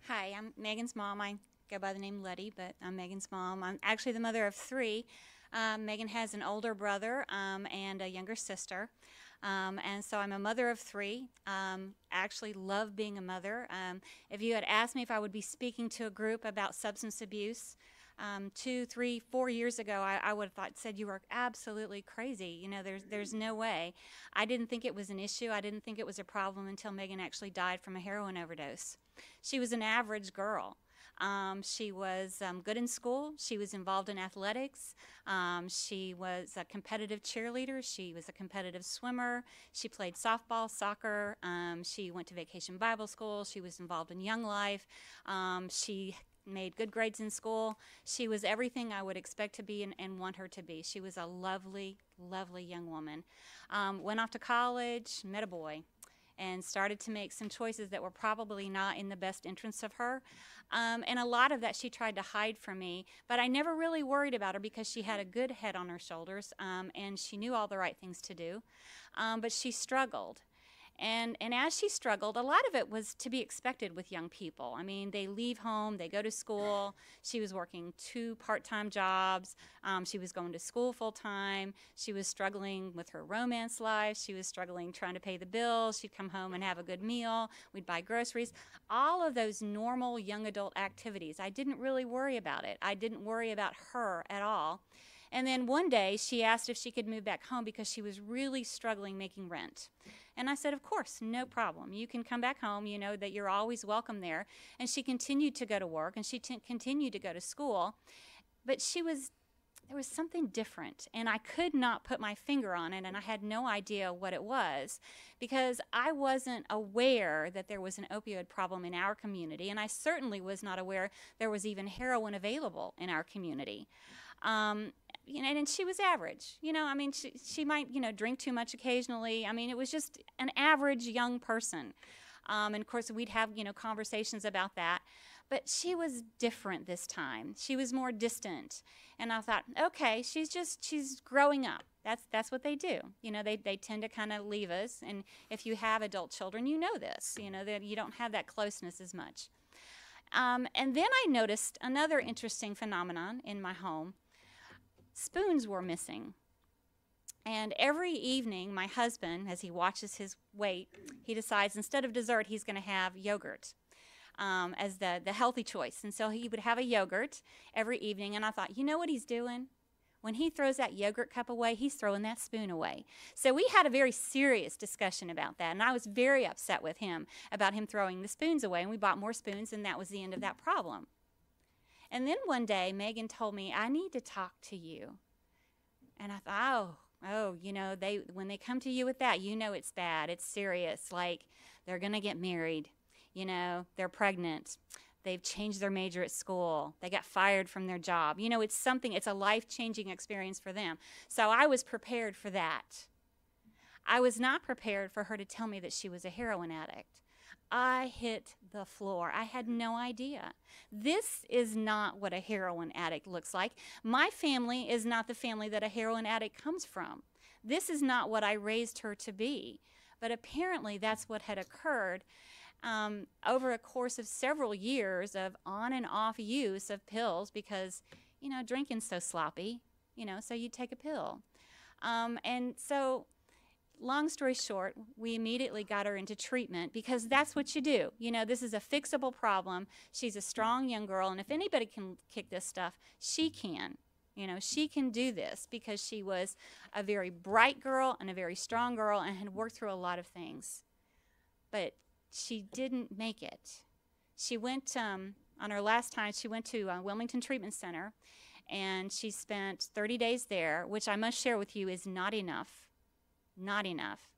Speaker 13: Hi, I'm Megan's mom. I go by the name Letty, but I'm Megan's mom. I'm actually the mother of 3. Megan has an older brother and a younger sister. And so I'm a mother of 3. I actually love being a mother. If you had asked me if I would be speaking to a group about substance abuse 2, 3, 4 years ago, I would have said you were absolutely crazy. You know, there's no way. I didn't think it was an issue. I didn't think it was a problem until Megan actually died from a heroin overdose. She was an average girl. She was good in school. She was involved in athletics. She was a competitive cheerleader. She was a competitive swimmer. She played softball, soccer. She went to Vacation Bible School. She was involved in Young Life. She made good grades in school. She was everything I would expect to be and want her to be. She was a lovely, lovely young woman. Went off to college, met a boy, and started to make some choices that were probably not in the best interest of her. And a lot of that she tried to hide from me, but I never really worried about her because she had a good head on her shoulders, and she knew all the right things to do. But she struggled. And as she struggled, a lot of it was to be expected with young people. I mean, they leave home, they go to school. She was working 2 part-time jobs. She was going to school full-time. She was struggling with her romance life. She was struggling trying to pay the bills. She'd come home and have a good meal. We'd buy groceries. All of those normal young adult activities. I didn't really worry about it. I didn't worry about her at all. And then one day she asked if she could move back home because she was really struggling making rent. And I said, of course, no problem. You can come back home. You know that you're always welcome there. And she continued to go to work, and she continued to go to school. But there was something different, and I could not put my finger on it, and I had no idea what it was because I wasn't aware that there was an opioid problem in our community, and I certainly was not aware there was even heroin available in our community. You know, and she was average. You know, I mean, she might, you know, drink too much occasionally. I mean, it was just an average young person. And of course, we'd have, you know, conversations about that. But she was different this time. She was more distant. And I thought, okay, she's growing up. That's what they do. You know, they tend to kind of leave us. And if you have adult children, you know this, you know, that you don't have that closeness as much. And then I noticed another interesting phenomenon in my home. Spoons were missing. And every evening, my husband, as he watches his weight, he decides instead of dessert, he's going to have yogurt as the healthy choice. And so he would have a yogurt every evening. And I thought, you know what he's doing? When he throws that yogurt cup away, he's throwing that spoon away. So we had a very serious discussion about that. And I was very upset with him about him throwing the spoons away. And we bought more spoons, and that was the end of that problem. And then one day, Megan told me, I need to talk to you. And I thought, oh, you know, when they come to you with that, you know it's bad. It's serious. Like, they're going to get married. You know, they're pregnant. They've changed their major at school. They got fired from their job. You know, it's a life-changing experience for them. So I was prepared for that. I was not prepared for her to tell me that she was a heroin addict. I hit the floor. I had no idea. This is not what a heroin addict looks like. My family is not the family that a heroin addict comes from. This is not what I raised her to be. But apparently that's what had occurred over a course of several years of on and off use of pills because, you know, drinking's so sloppy, you know, so you take a pill. And so long story short, we immediately got her into treatment because that's what you do. You know, this is a fixable problem. She's a strong young girl, and if anybody can kick this stuff, she can. You know, she can do this because she was a very bright girl and a very strong girl and had worked through a lot of things. But she didn't make it. She went, on her last time, she went to Wilmington Treatment Center, and she spent 30 days there, which I must share with you is not enough. Not enough.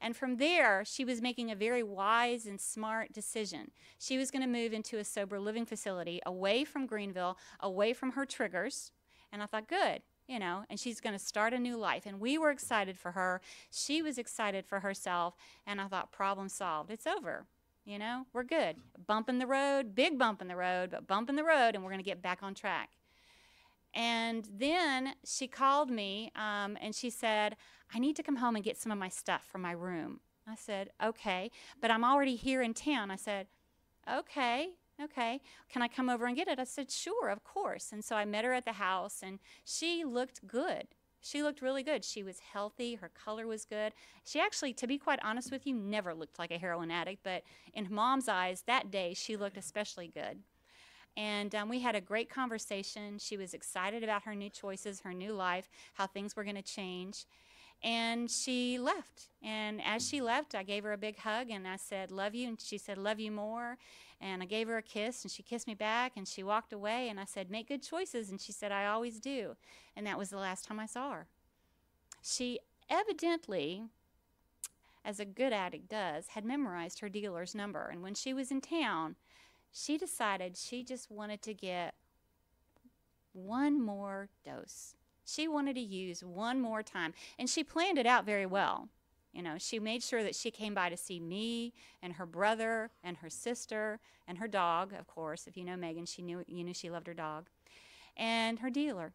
Speaker 13: And from there, she was making a very wise and smart decision. She was going to move into a sober living facility away from Greenville, away from her triggers. And I thought, good, you know, and she's going to start a new life. And we were excited for her. She was excited for herself. And I thought, problem solved. It's over. You know, we're good. Bump in the road, big bump in the road, but bump in the road, and we're going to get back on track. And then she called me, and she said, I need to come home and get some of my stuff from my room. I said, okay, but I'm already here in town. I said, okay, can I come over and get it? I said, sure, of course. And so I met her at the house, and she looked good. She looked really good. She was healthy. Her color was good. She actually, to be quite honest with you, never looked like a heroin addict, but in Mom's eyes, that day, she looked especially good. And we had a great conversation. She was excited about her new choices, her new life, how things were going to change. And she left. And as she left, I gave her a big hug, and I said, love you. And she said, love you more. And I gave her a kiss, and she kissed me back, and she walked away. And I said, make good choices. And she said, I always do. And that was the last time I saw her. She evidently, as a good addict does, had memorized her dealer's number. And when she was in town, she decided she just wanted to get one more dose. She wanted to use one more time. And she planned it out very well. You know, she made sure that she came by to see me and her brother and her sister and her dog, of course. If you know Megan, you knew she loved her dog. And her dealer.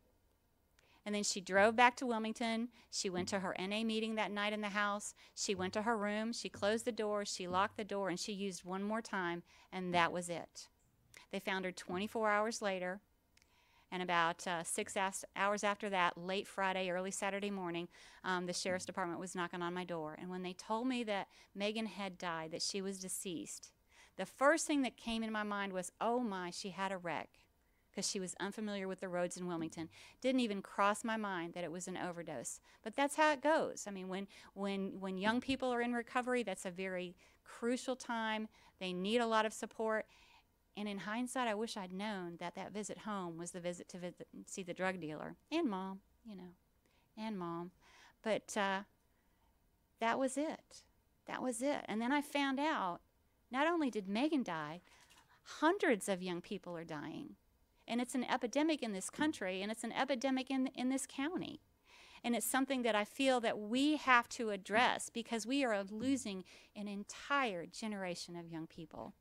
Speaker 13: And then she drove back to Wilmington. She went to her NA meeting that night in the house. She went to her room. She closed the door. She locked the door, and she used one more time, and that was it. They found her 24 hours later, and about 6 hours after that, late Friday, early Saturday morning, the sheriff's department was knocking on my door. And when they told me that Megan had died, that she was deceased, the first thing that came in my mind was, oh my, she had a wreck. Because she was unfamiliar with the roads in Wilmington. Didn't even cross my mind that it was an overdose. But that's how it goes. I mean, when young people are in recovery, that's a very crucial time. They need a lot of support. And in hindsight, I wish I'd known that that visit home was the visit to see the drug dealer. And Mom, you know, and Mom. But that was it. That was it. And then I found out, not only did Megan die, hundreds of young people are dying. And it's an epidemic in this country, and it's an epidemic in this county. And it's something that I feel that we have to address because we are losing an entire generation of young people.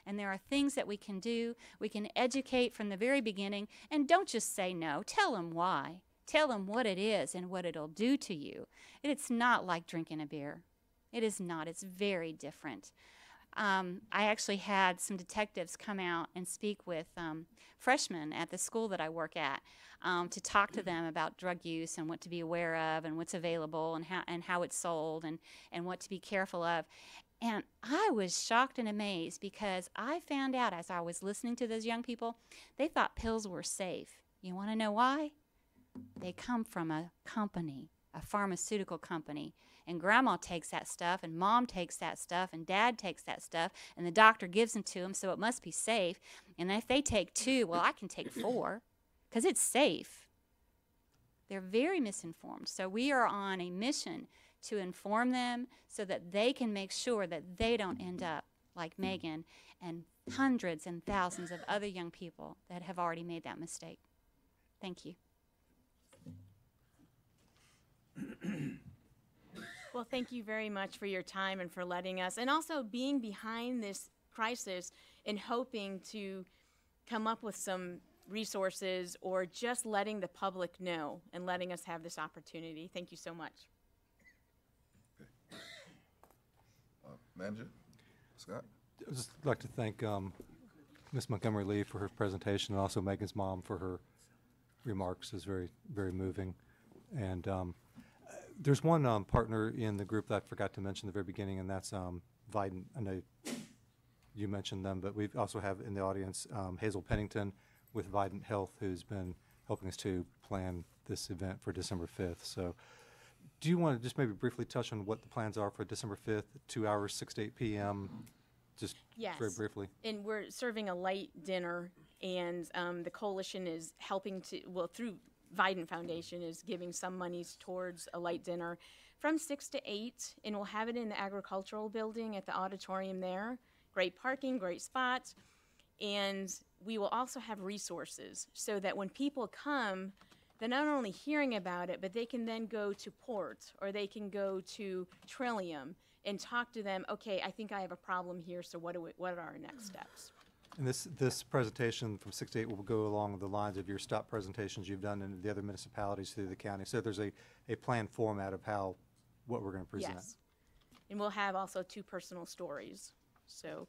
Speaker 13: And there are things that we can do. We can educate from the very beginning, and don't just say no. Tell them why. Tell them what it is and what it'll do to you. It's not like drinking a beer. It is not. It's very different. I actually had some detectives come out and speak with freshmen at the school that I work at to talk to them about drug use and what to be aware of and what's available and how it's sold and what to be careful of. And I was shocked and amazed because I found out as I was listening to those young people, they thought pills were safe. You want to know why? They come from a company, a pharmaceutical company. And Grandma takes that stuff, and Mom takes that stuff, and Dad takes that stuff, and the doctor gives them to them, so it must be safe. And if they take 2, well, I can take 4 because it's safe. They're very misinformed. So we are on a mission to inform them so that they can make sure that they don't end up like Megan and hundreds and thousands of other young people that have already made that mistake. Thank you.
Speaker 7: Well, thank you very much for your time and for letting us, and also being behind this crisis and hoping to come up with some resources or just letting the public know and letting us have this opportunity. Thank you so much.
Speaker 1: Okay. Manager, Scott?
Speaker 6: I'd just like to thank Ms. Montgomery Lee for her presentation, and also Megan's mom for her remarks. It was very, very moving. And There's one partner in the group that I forgot to mention at the very beginning, and that's Vidant. I know you mentioned them, but we also have in the audience Hazel Pennington with Vidant Health, who's been helping us to plan this event for December 5th. So do you want to just maybe briefly touch on what the plans are for December 5th, 2 hours, 6 to 8 p.m., just
Speaker 7: Yes.
Speaker 6: very briefly?
Speaker 7: And we're serving a light dinner, and the coalition is helping to, well, through Vidant Foundation is giving some monies towards a light dinner from 6 to 8, and we'll have it in the agricultural building at the auditorium there. Great parking, great spots, and we will also have resources so that when people come, they're not only hearing about it, but they can then go to Port or they can go to Trillium and talk to them. Okay, I think I have a problem here. So what are our next steps?
Speaker 6: And this presentation from 6 to 8 will go along the lines of your stop presentations you've done in the other municipalities through the county. So there's a planned format of what we're going to present.
Speaker 7: Yes, and we'll have also 2 personal stories. So,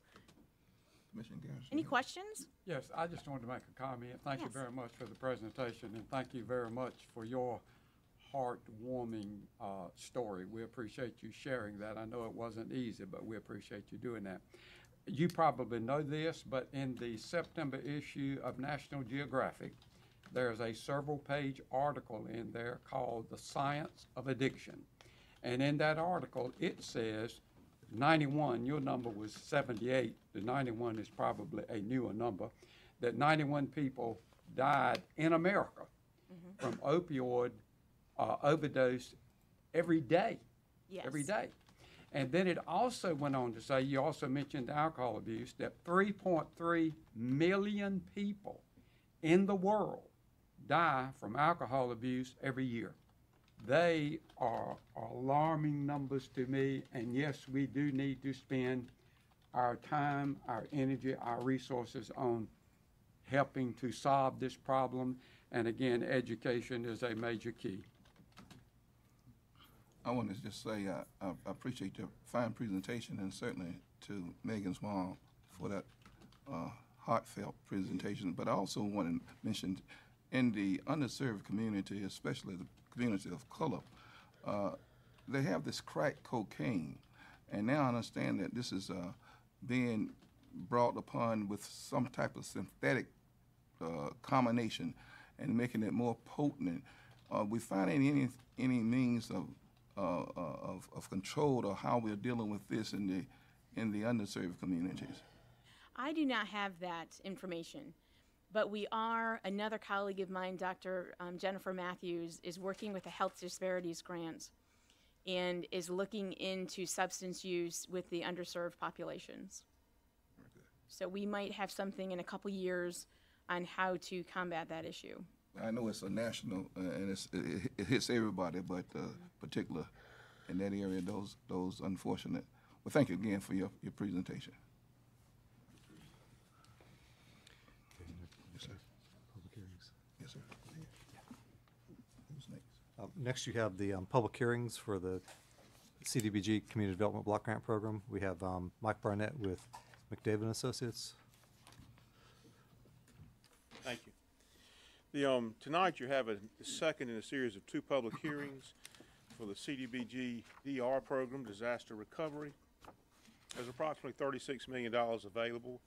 Speaker 1: Commissioner Garrison.
Speaker 7: any questions?
Speaker 5: Yes, I just wanted to make a comment. Thank you
Speaker 7: Yes.
Speaker 5: very much for the presentation, and thank you very much for your heartwarming story. We appreciate you sharing that. I know it wasn't easy, but we appreciate you doing that. You probably know this, but in the September issue of National Geographic, there's a several-page article in there called The Science of Addiction. And in that article, it says 91, your number was 78, the 91 is probably a newer number, that 91 people died in America from opioid overdose every day.
Speaker 7: Yes.
Speaker 5: Every day. And then it also went on to say, you also mentioned alcohol abuse, that 3.3 million people in the world die from alcohol abuse every year. They are alarming numbers to me, and yes, we do need to spend our time, our energy, our resources on helping to solve this problem. And again, education is a major key.
Speaker 1: I want to just say I appreciate your fine presentation, and certainly to Megan's mom for that heartfelt presentation. But I also want to mention in the underserved community, especially the community of color, they have this crack cocaine, and now I understand that this is being brought upon with some type of synthetic combination and making it more potent. We finding any means of control or how we're dealing with this in the underserved communities?
Speaker 7: I do not have that information, but we are, another colleague of mine, Dr. Jennifer Matthews, is working with the Health Disparities Grant and is looking into substance use with the underserved populations. So we might have something in a couple years on how to combat that issue.
Speaker 1: I know it's a national, and it hits everybody, but particular in that area, those unfortunate. Well, thank you again for your presentation. Yes, sir.
Speaker 6: Public hearings.
Speaker 1: Yes, sir. Who's next?
Speaker 6: Next, you have the public hearings for the CDBG Community Development Block Grant Program. We have Mike Barnett with McDavid Associates.
Speaker 14: Thank you. Tonight you have a second in a series of 2 public hearings for the CDBG DR program, Disaster Recovery. There's approximately $36 million available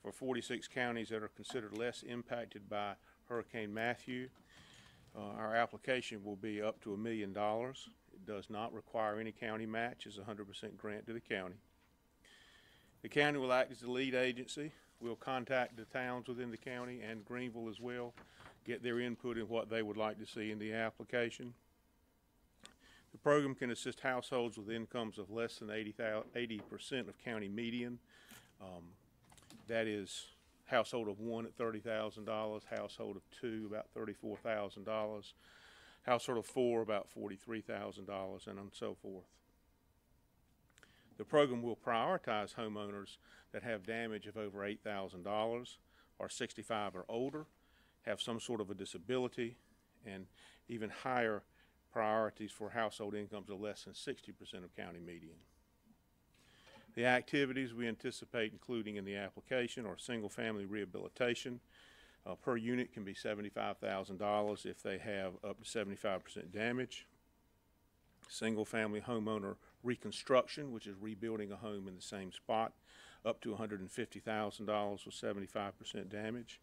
Speaker 14: for 46 counties that are considered less impacted by Hurricane Matthew. Our application will be up to $1 million. It does not require any county match. It's a 100% grant to the county. The county will act as the lead agency. We'll contact the towns within the county and Greenville as well, get their input in what they would like to see in the application. The program can assist households with incomes of less than 80% of county median. That is household of 1 at $30,000, household of 2 about $34,000, household of 4 about $43,000, and so forth. The program will prioritize homeowners that have damage of over $8,000, are 65 or older, have some sort of a disability, and even higher priorities for household incomes of less than 60% of county median. The activities we anticipate including in the application are single-family rehabilitation. Per unit can be $75,000 if they have up to 75% damage. single-family homeowner reconstruction, which is rebuilding a home in the same spot, up to $150,000 with 75% damage.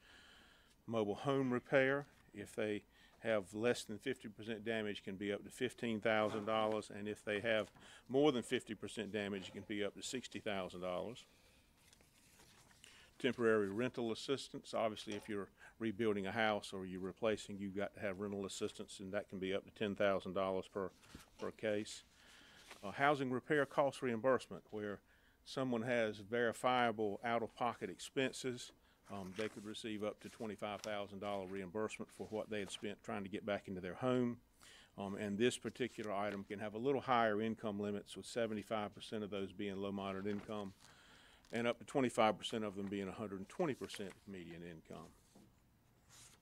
Speaker 14: Mobile home repair, if they have less than 50% damage, can be up to $15,000, and if they have more than 50% damage, it can be up to $60,000. Temporary rental assistance, obviously if you're rebuilding a house or you're replacing, you've got to have rental assistance, and that can be up to $10,000 per case. Housing repair cost reimbursement, where someone has verifiable out-of-pocket expenses, they could receive up to $25,000 reimbursement for what they had spent trying to get back into their home. And this particular item can have a little higher income limits, with 75% of those being low moderate income, and up to 25% of them being 120% median income.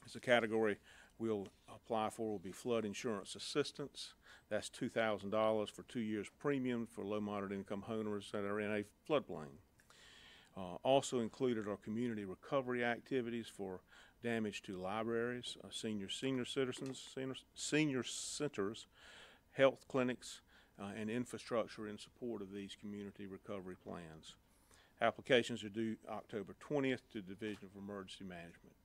Speaker 14: As a category we'll apply for will be flood insurance assistance. That's $2,000 for 2 years premium for low moderate income homeowners that are in a floodplain. Also included are community recovery activities for damage to libraries, senior centers, health clinics, and infrastructure in support of these community recovery plans. Applications are due October 20th to the Division of Emergency Management.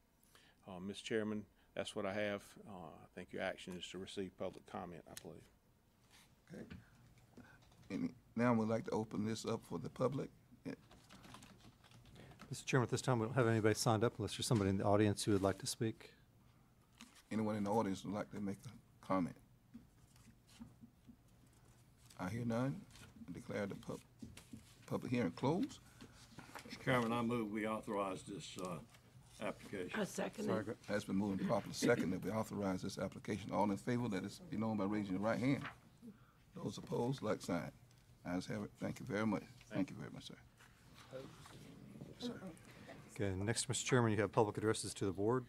Speaker 14: Mr. Chairman, that's what I have. I think your action is to receive public comment, I believe.
Speaker 1: Okay. And now we'd like to open this up for the public.
Speaker 6: Mr. Chairman, at this time, we don't have anybody signed up unless there's somebody in the audience who would like to speak.
Speaker 1: Anyone in the audience would like to make a comment? I hear none. I declare the public hearing closed.
Speaker 10: Mr. Chairman, I move we authorize this application.
Speaker 3: I second it.
Speaker 1: Has been moved and properly second that we authorize this application. All in favor, let it be known by raising your right hand. Those opposed, like sign. Ayes have it. Thank you very much. Thank you very much, sir.
Speaker 6: Okay, next, Mr. Chairman, you have public addresses to the board.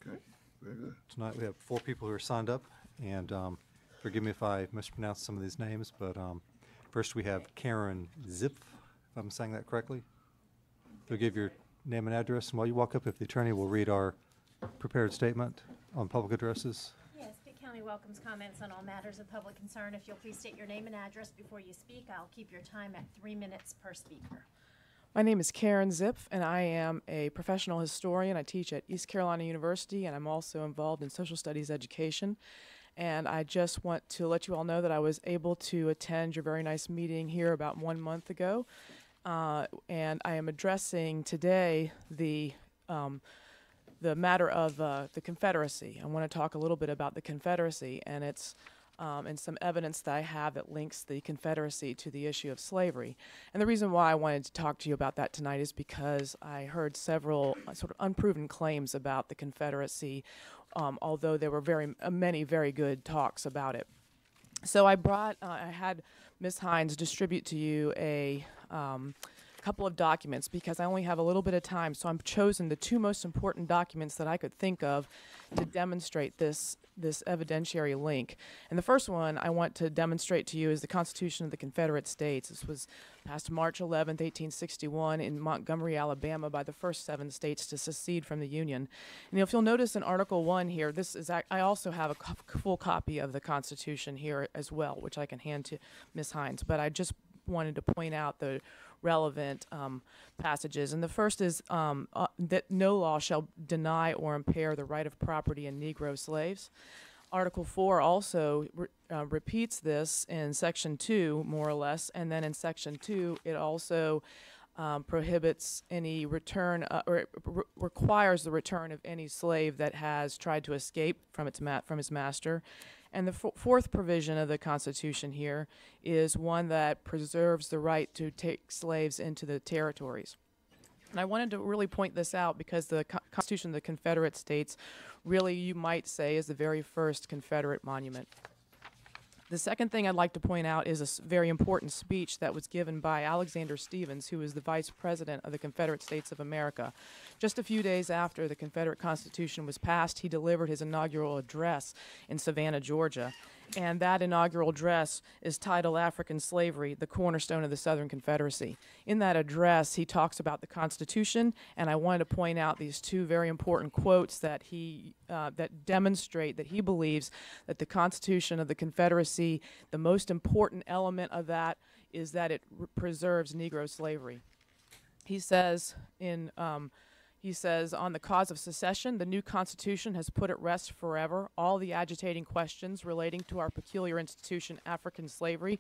Speaker 1: Okay, very good.
Speaker 6: Tonight we have 4 people who are signed up, and forgive me if I mispronounce some of these names, but first we have Karen Zipf, if I'm saying that correctly. You'll give your name and address, and while you walk up, if the attorney will read our prepared statement on public addresses.
Speaker 15: Yes, Pitt County welcomes comments on all matters of public concern. If you'll please state your name and address before you speak, I'll keep your time at 3 minutes per speaker.
Speaker 16: My name is Karen Zipf, and I am a professional historian. I teach at East Carolina University, and I'm also involved in social studies education. And I just want to let you all know that I was able to attend your very nice meeting here about 1 month ago. And I am addressing today the matter of the Confederacy. I want to talk a little bit about the Confederacy, and it's and some evidence that I have that links the Confederacy to the issue of slavery. And the reason why I wanted to talk to you about that tonight is because I heard several sort of unproven claims about the Confederacy, although there were many very good talks about it. So I had Ms. Hines distribute to you a couple of documents because I only have a little bit of time, so I've chosen the 2 most important documents that I could think of to demonstrate this evidentiary link. And the first one I want to demonstrate to you is the Constitution of the Confederate States. This was passed March 11th, 1861 in Montgomery, Alabama by the first 7 states to secede from the Union. And if you'll notice in Article 1 here, I also have a full copy of the Constitution here as well, which I can hand to Ms. Hines, but I just wanted to point out the relevant passages. And the first is that no law shall deny or impair the right of property in Negro slaves. Article 4 also repeats this in Section 2, more or less, and then in Section 2 it also prohibits any return or requires the return of any slave that has tried to escape from his master. And the fourth provision of the Constitution here is one that preserves the right to take slaves into the territories. And I wanted to really point this out because the Constitution of the Confederate States really, you might say, is the very first Confederate monument. The second thing I'd like to point out is a very important speech that was given by Alexander Stephens, who was the Vice President of the Confederate States of America. Just a few days after the Confederate Constitution was passed, he delivered his inaugural address in Savannah, Georgia. And that inaugural address is titled African Slavery, the Cornerstone of the Southern Confederacy. In that address, he talks about the Constitution, and I wanted to point out these two very important quotes that that demonstrate that he believes that the Constitution of the Confederacy, the most important element of that is that it preserves Negro slavery. He says on the cause of secession, the new Constitution has put at rest forever all the agitating questions relating to our peculiar institution, African slavery,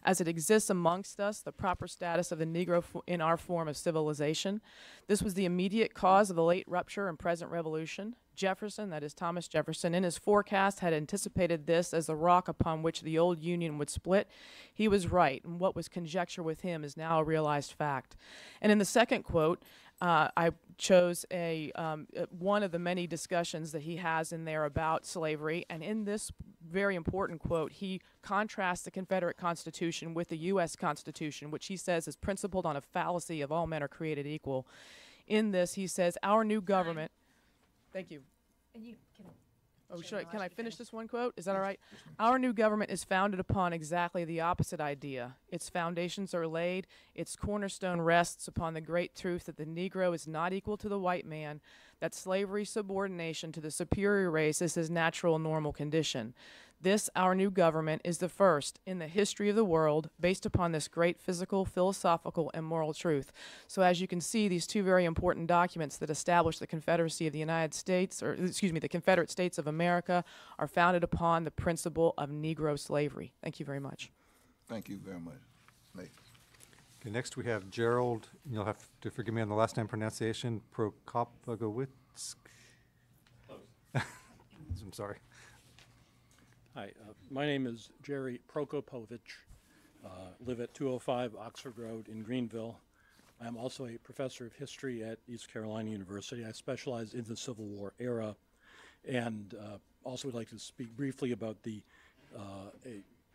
Speaker 16: as it exists amongst us, the proper status of the Negro in our form of civilization. This was the immediate cause of the late rupture and present revolution. Jefferson, that is Thomas Jefferson, in his forecast had anticipated this as the rock upon which the old Union would split. He was right, and what was conjecture with him is now a realized fact. And in the second quote, I chose one of the many discussions that he has in there about slavery, and in this very important quote, he contrasts the Confederate Constitution with the U.S. Constitution, which he says is principled on a fallacy of all men are created equal. In this, he says, our new government... Thank you.
Speaker 15: And you can.
Speaker 16: Oh, can I finish this one quote? Is that all right? Our new government is founded upon exactly the opposite idea. Its foundations are laid. Its cornerstone rests upon the great truth that the Negro is not equal to the white man, that slavery's subordination to the superior race is his natural and normal condition. This, our new government, is the first in the history of the world based upon this great physical, philosophical, and moral truth. So as you can see, these two very important documents that establish the Confederacy of the United States, or excuse me, the Confederate States of America, are founded upon the principle of Negro slavery. Thank you very much.
Speaker 1: Thank you very much. Nathan.
Speaker 6: Okay, next we have Gerald, you'll have to forgive me on the last name pronunciation, Prokopowicz. I'm sorry.
Speaker 17: Hi, my name is Jerry Prokopovich. Live at 205 Oxford Road in Greenville. I'm also a professor of history at East Carolina University. I specialize in the Civil War era, and also would like to speak briefly about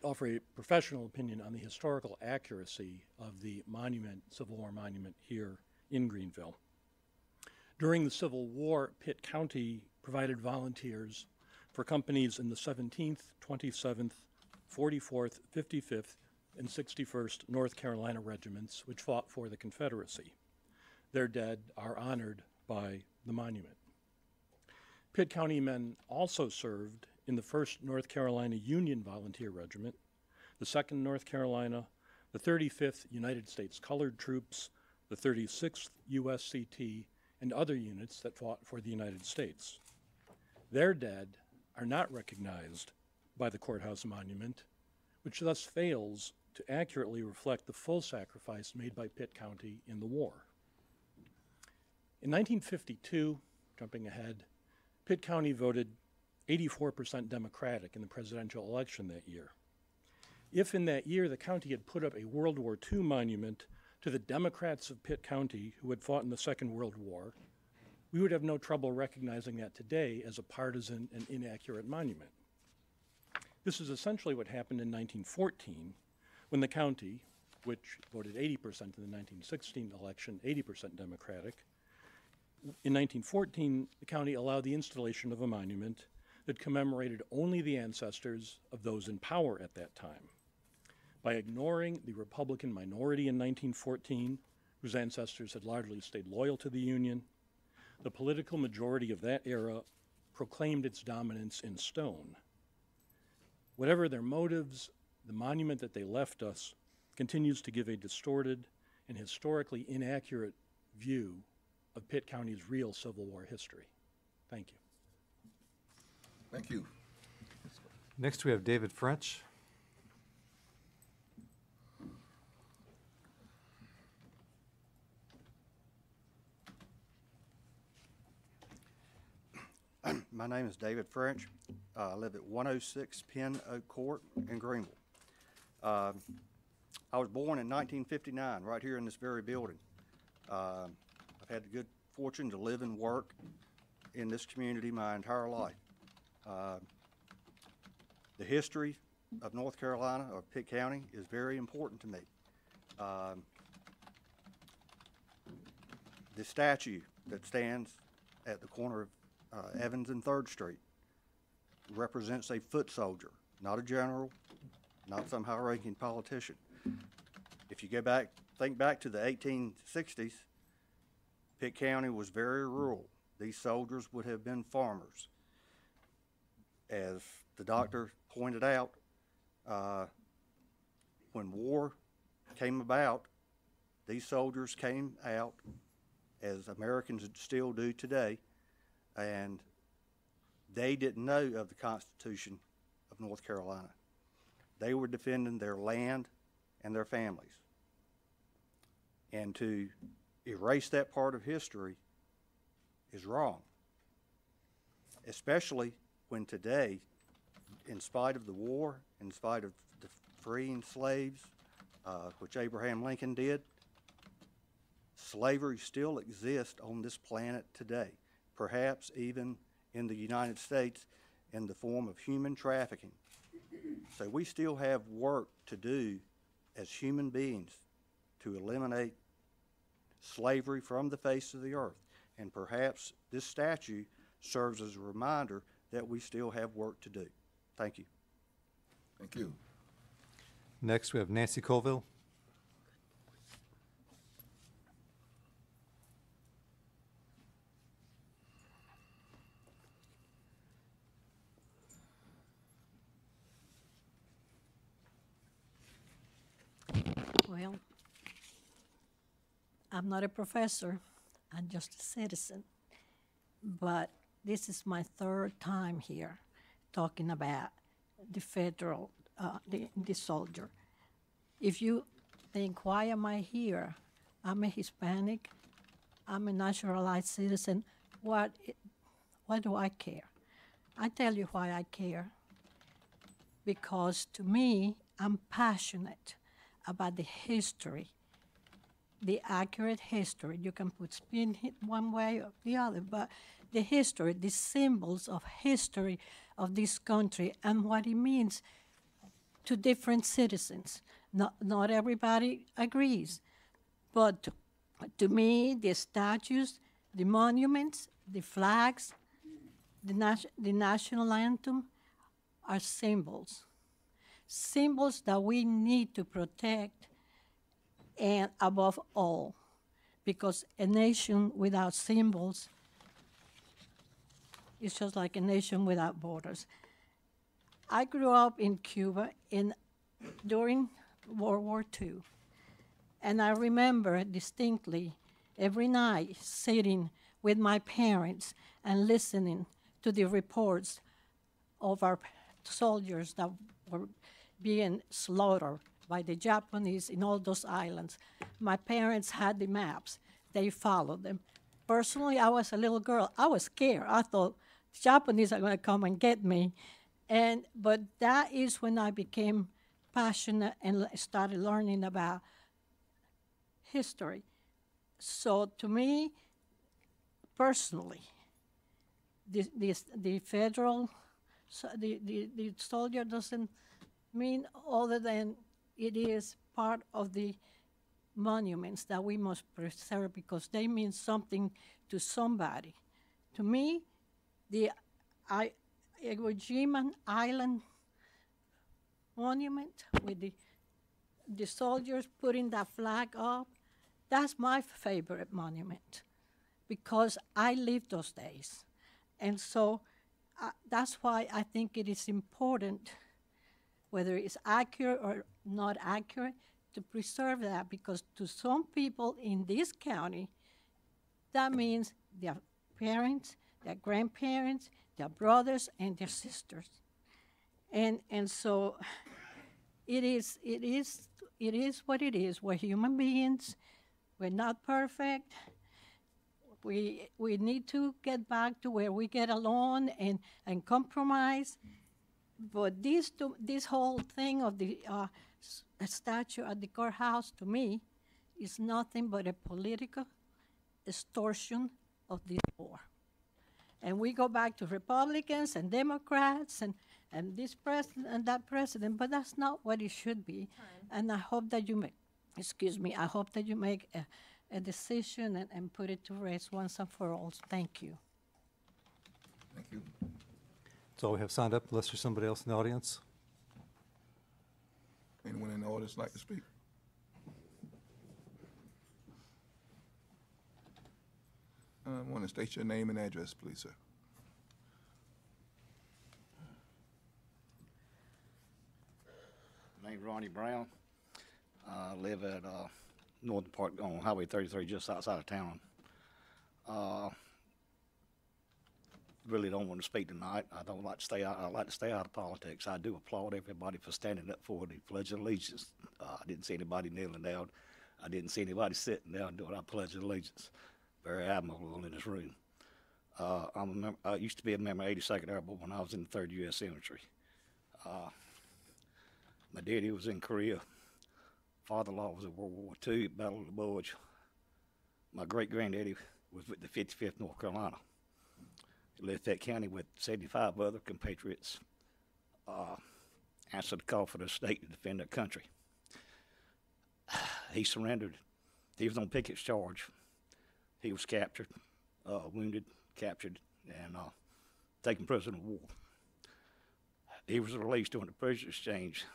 Speaker 17: offer a professional opinion on the historical accuracy of the monument, Civil War monument here in Greenville. During the Civil War, Pitt County provided volunteers for companies in the 17th, 27th, 44th, 55th, and 61st North Carolina regiments, which fought for the Confederacy. Their dead are honored by the monument. Pitt County men also served in the 1st North Carolina Union Volunteer Regiment, the 2nd North Carolina, the 35th United States Colored Troops, the 36th USCT, and other units that fought for the United States. Their dead are not recognized by the courthouse monument, which thus fails to accurately reflect the full sacrifice made by Pitt County in the war. In 1952, jumping ahead, Pitt County voted 84% Democratic in the presidential election that year. If in that year the county had put up a World War II monument to the Democrats of Pitt County who had fought in the Second World War, we would have no trouble recognizing that today as a partisan and inaccurate monument. This is essentially what happened in 1914 when the county, which voted 80% in the 1916 election, 80% Democratic, in 1914, the county allowed the installation of a monument that commemorated only the ancestors of those in power at that time. By ignoring the Republican minority in 1914, whose ancestors had largely stayed loyal to the Union, the political majority of that era proclaimed its dominance in stone. Whatever their motives, the monument that they left us continues to give a distorted and historically inaccurate view of Pitt County's real Civil War history. Thank you.
Speaker 1: Thank you.
Speaker 6: Next we have David French.
Speaker 18: My name is David French. I live at 106 Penn Oak Court in Greenville. I was born in 1959 right here in this very building. I've had the good fortune to live and work in this community my entire life. The history of North Carolina, or Pitt County, is very important to me. The statue that stands at the corner of Evans and 3rd Street represents a foot soldier, not a general, not some high-ranking politician. If you go back, think back to the 1860s, Pitt County was very rural. These soldiers would have been farmers. As the doctor pointed out, when war came about, these soldiers came out, as Americans still do today, and they didn't know of the Constitution of North Carolina. They were defending their land and their families. And to erase that part of history is wrong, especially when today, in spite of the war, in spite of the freeing slaves, which Abraham Lincoln did, slavery still exists on this planet today, perhaps even in the United States in the form of human trafficking. So we still have work to do as human beings to eliminate slavery from the face of the earth. And perhaps this statue serves as a reminder that we still have work to do. Thank you.
Speaker 1: Thank you.
Speaker 6: Next, we have Nancy Colville.
Speaker 19: Well, I'm not a professor, I'm just a citizen. But this is my third time here talking about the federal, the soldier. If you think, why am I here? I'm a Hispanic, I'm a naturalized citizen. What do I care? I tell you why I care. Because to me, I'm passionate about the history, the accurate history. You can put spin it one way or the other, but the history, the symbols of history of this country and what it means to different citizens. Not everybody agrees, but to me, the statues, the monuments, the flags, the national anthem are symbols. Symbols that we need to protect, and above all, because a nation without symbols is just like a nation without borders. I grew up in Cuba during World War II, and I remember distinctly every night sitting with my parents and listening to the reports of our soldiers that were being slaughtered by the Japanese in all those islands. My parents had the maps. They followed them. Personally, I was a little girl. I was scared. I thought the Japanese are going to come and get me. But that is when I became passionate and started learning about history. So to me, personally, the federal, the soldier doesn't mean other than it is part of the monuments that we must preserve because they mean something to somebody. To me, the Iwo Jima Island monument with the soldiers putting that flag up, that's my favorite monument because I lived those days. And so that's why I think it is important, whether it's accurate or not accurate, to preserve that because to some people in this county, that means their parents, their grandparents, their brothers, and their sisters. And so it is what it is. We're human beings. We're not perfect. We need to get back to where we get along and compromise. But this whole thing of the statue at the courthouse, to me, is nothing but a political extortion of this war. And we go back to Republicans and Democrats and this president and that president, but that's not what it should be. And I hope that you make a decision and put it to rest once and for all. Thank you.
Speaker 1: Thank you.
Speaker 6: That's all we have signed up, unless there's somebody else in the audience.
Speaker 1: Anyone in the audience like to speak? I want to state your name and address, please, sir.
Speaker 20: My name's Ronnie Brown. I live at Northern Park on Highway 33, just outside of town. Really don't want to speak tonight. I don't like to stay out. I like to stay out of politics. I do applaud everybody for standing up for the Pledge of Allegiance. I didn't see anybody kneeling down. I didn't see anybody sitting down doing our Pledge of Allegiance. Very admirable in this room. I used to be a member of 82nd Airborne when I was in the 3rd U.S. Infantry. My daddy was in Korea. Father-in-law was in World War II, Battle of the Bulge. My great-granddaddy was with the 55th North Carolina. He left that county with 75 other compatriots. Answered the call for the state to defend their country. He surrendered. He was on Pickett's charge. He was captured, wounded, captured, and taken prisoner of war. He was released during the prisoner exchange.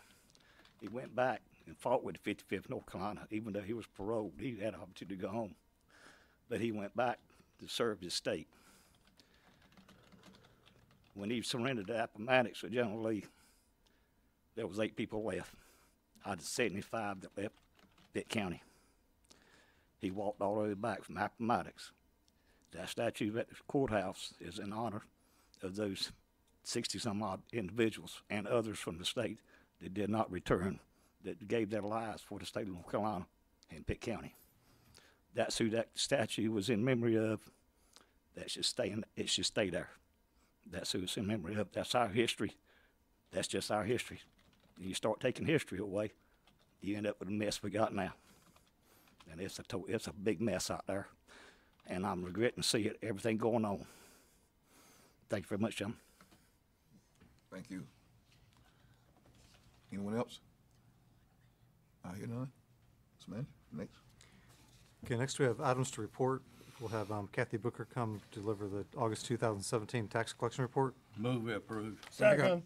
Speaker 20: He went back and fought with the 55th North Carolina, even though he was paroled. He had an opportunity to go home. But he went back to serve his state. When he surrendered to Appomattox with General Lee, there was 8 people left out of 75 that left Pitt County. He walked all the way back from Appomattox. That statue at the courthouse is in honor of those 60-some-odd individuals and others from the state that did not return, that gave their lives for the state of North Carolina and Pitt County. That's who that statue was in memory of. That should stay it should stay there. That's who it's in memory of. That's our history. That's just our history. You start taking history away, you end up with the mess we got now. And it's a big mess out there. And I'm regretting to see everything going on. Thank you very much, Jim.
Speaker 1: Thank you. Anyone else? I hear none. Smith, next.
Speaker 6: Okay, next we have items to report. We'll have Kathy Booker come deliver the August 2017 tax collection report.
Speaker 10: Move we approve.
Speaker 1: Second.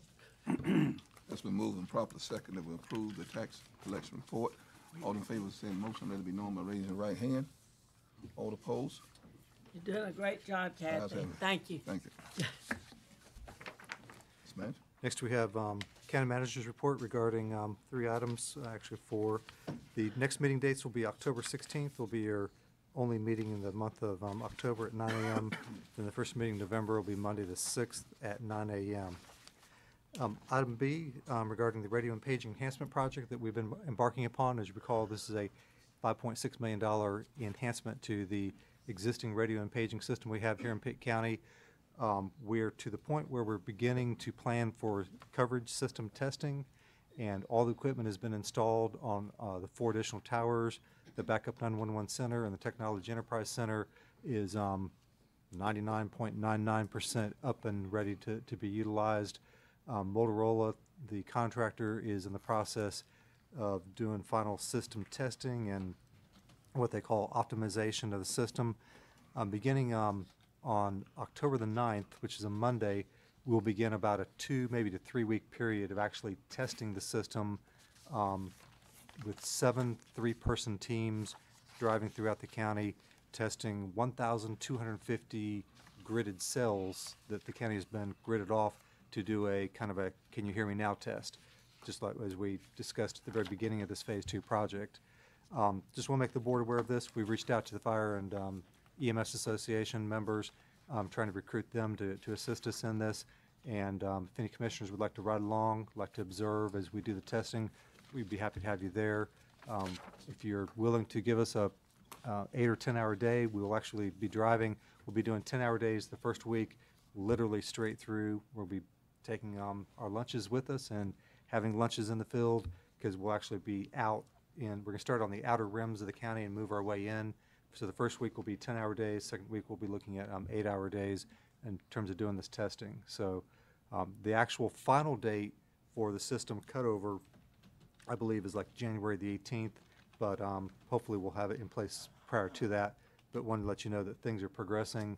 Speaker 1: It's been moved and properly seconded to approve the tax collection report. All in favor of the same motion, let it be known by raising your right hand. All opposed?
Speaker 3: You're doing a great job, Kathy. Thank you.
Speaker 1: Thank you. Smith?
Speaker 6: Next we have County Manager's report regarding 3 items, actually 4. The next meeting dates will be October 16th, will be your only meeting in the month of October at 9 a.m. Then the first meeting in November will be Monday the 6th at 9 a.m. Item B, regarding the radio and paging enhancement project that we've been embarking upon. As you recall, this is a $5.6 million enhancement to the existing radio and paging system we have here in Pitt County. We're to the point where we're beginning to plan for coverage system testing, and all the equipment has been installed on the 4 additional towers. The Backup 911 Center and the Technology Enterprise Center is 99.99% up and ready to be utilized. Motorola, the contractor, is in the process of doing final system testing and what they call optimization of the system. Beginning on October the 9th, which is a Monday, we'll begin about a 2, maybe to 3 week period of actually testing the system with 7 3-person teams driving throughout the county, testing 1,250 gridded cells that the county has been gridded off to do a kind of a "can you hear me now" test, just like as we discussed at the very beginning of this Phase 2 project. Just want to make the board aware of this. We've reached out to the Fire and EMS Association members, trying to recruit them to assist us in this. And if any commissioners would like to ride along, like to observe as we do the testing, we'd be happy to have you there. If you're willing to give us a 8 or 10 hour day, we will actually be driving. We'll be doing 10-hour days the first week, literally straight through. We'll be taking our lunches with us and having lunches in the field, because we'll actually be out in, we're going to start on the outer rims of the county and move our way in. So the first week will be 10-hour days. Second week we'll be looking at 8-hour days in terms of doing this testing. So the actual final date for the system cutover, I believe, is like January the 18th, but hopefully we'll have it in place prior to that. But wanted to let you know that things are progressing.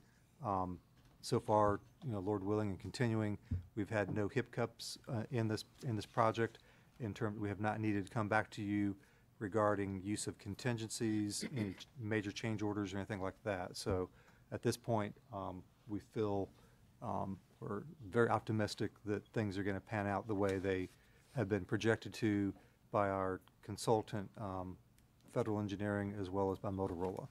Speaker 6: So far, Lord willing and continuing, we've had no hiccups in this project, we have not needed to come back to you regarding use of contingencies, any major change orders or anything like that. So at this point, we feel we're very optimistic that things are going to pan out the way they have been projected to by our consultant, Federal Engineering, as well as by Motorola.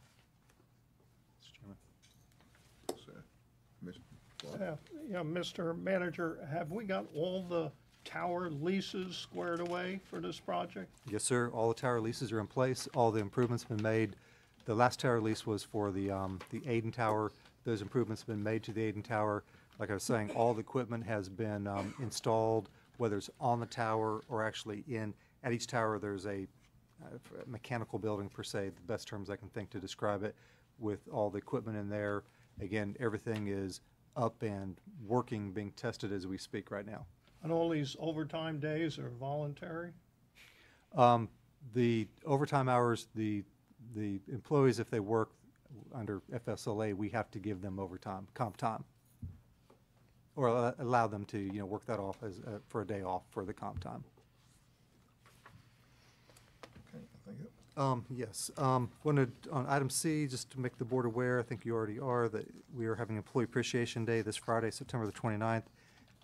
Speaker 6: Mr. Chairman.
Speaker 21: Yeah, Mr. Manager, have we got all the tower leases squared away for this project?
Speaker 6: Yes, sir. All the tower leases are in place. All the improvements have been made. The last tower lease was for the Aiden Tower. Those improvements have been made to the Aiden Tower. Like I was saying, all the equipment has been installed, whether it's on the tower or actually at each tower there's a mechanical building per se, the best terms I can think to describe it, with all the equipment in there. Again, everything is up and working, being tested as we speak right now.
Speaker 21: And all these overtime days are voluntary?
Speaker 6: The overtime hours, the employees, if they work under FSLA, we have to give them overtime, comp time, or allow them to, work that off as for a day off for the comp time.
Speaker 1: Okay, thank you.
Speaker 6: Yes. Wanted on item C, just to make the board aware, I think you already are, that we are having Employee Appreciation Day this Friday, September the 29th.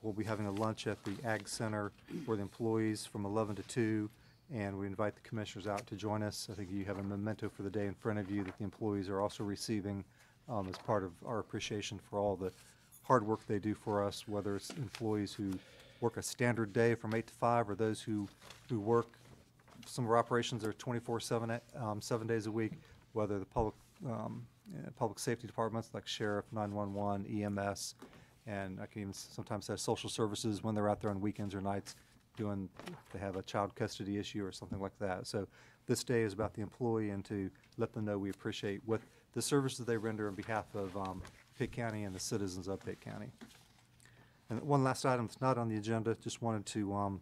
Speaker 6: We'll be having a lunch at the Ag Center for the employees from 11 to 2, and we invite the commissioners out to join us. I think you have a memento for the day in front of you that the employees are also receiving as part of our appreciation for all the hard work they do for us, whether it's employees who work a standard day from 8 to 5 or those who work. Some of our operations are 24/7, 7 days a week, whether the public safety departments like Sheriff, 911, EMS, and I can even sometimes have social services when they're out there on weekends or nights they have a child custody issue or something like that. So this day is about the employee and to let them know we appreciate what the services they render on behalf of Pitt County and the citizens of Pitt County. And one last item that's not on the agenda, just wanted to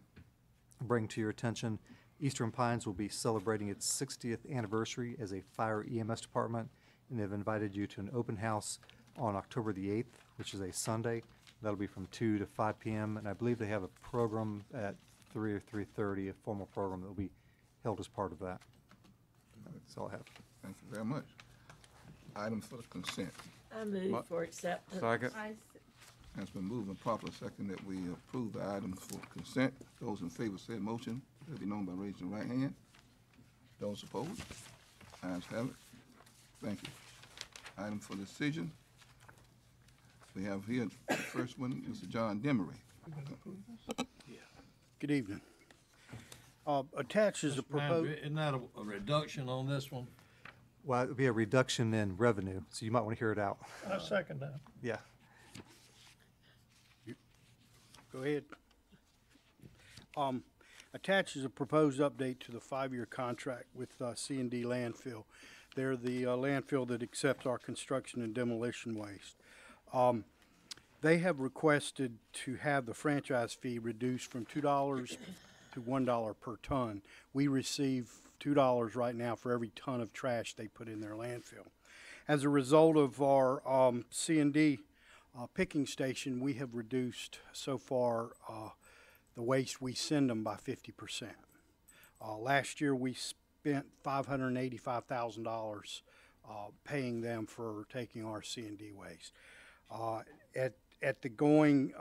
Speaker 6: bring to your attention. Eastern Pines will be celebrating its 60th anniversary as a fire EMS department, and they've invited you to an open house on October the 8th, which is a Sunday. That'll be from 2 to 5 p.m., and I believe they have a program at 3 or 3:30, a formal program that will be held as part of that. That's all I have.
Speaker 1: Thank you very much. Items for the consent.
Speaker 3: I move for acceptance.
Speaker 6: Second.
Speaker 1: It's been moved and properly second that we approve the items for consent. Those in favor of said motion, let it be known by raising the right hand. Those opposed? Ayes have it. Thank you. Item for decision. We have here the first one, Mr. John Demery.
Speaker 22: Good evening. Attached is a proposed.
Speaker 10: Isn't that a reduction on this one?
Speaker 6: Well, it would be a reduction in revenue, so you might want to hear it out.
Speaker 21: I second that.
Speaker 6: Yeah.
Speaker 22: Go ahead. Attached is a proposed update to the 5-year contract with C&D Landfill. They're the landfill that accepts our construction and demolition waste. They have requested to have the franchise fee reduced from $2 to $1 per ton. We receive $2 right now for every ton of trash they put in their landfill. As a result of our C&D picking station, we have reduced so far the waste we send them by 50%. Last year we spent $585,000 paying them for taking our C&D waste. At the going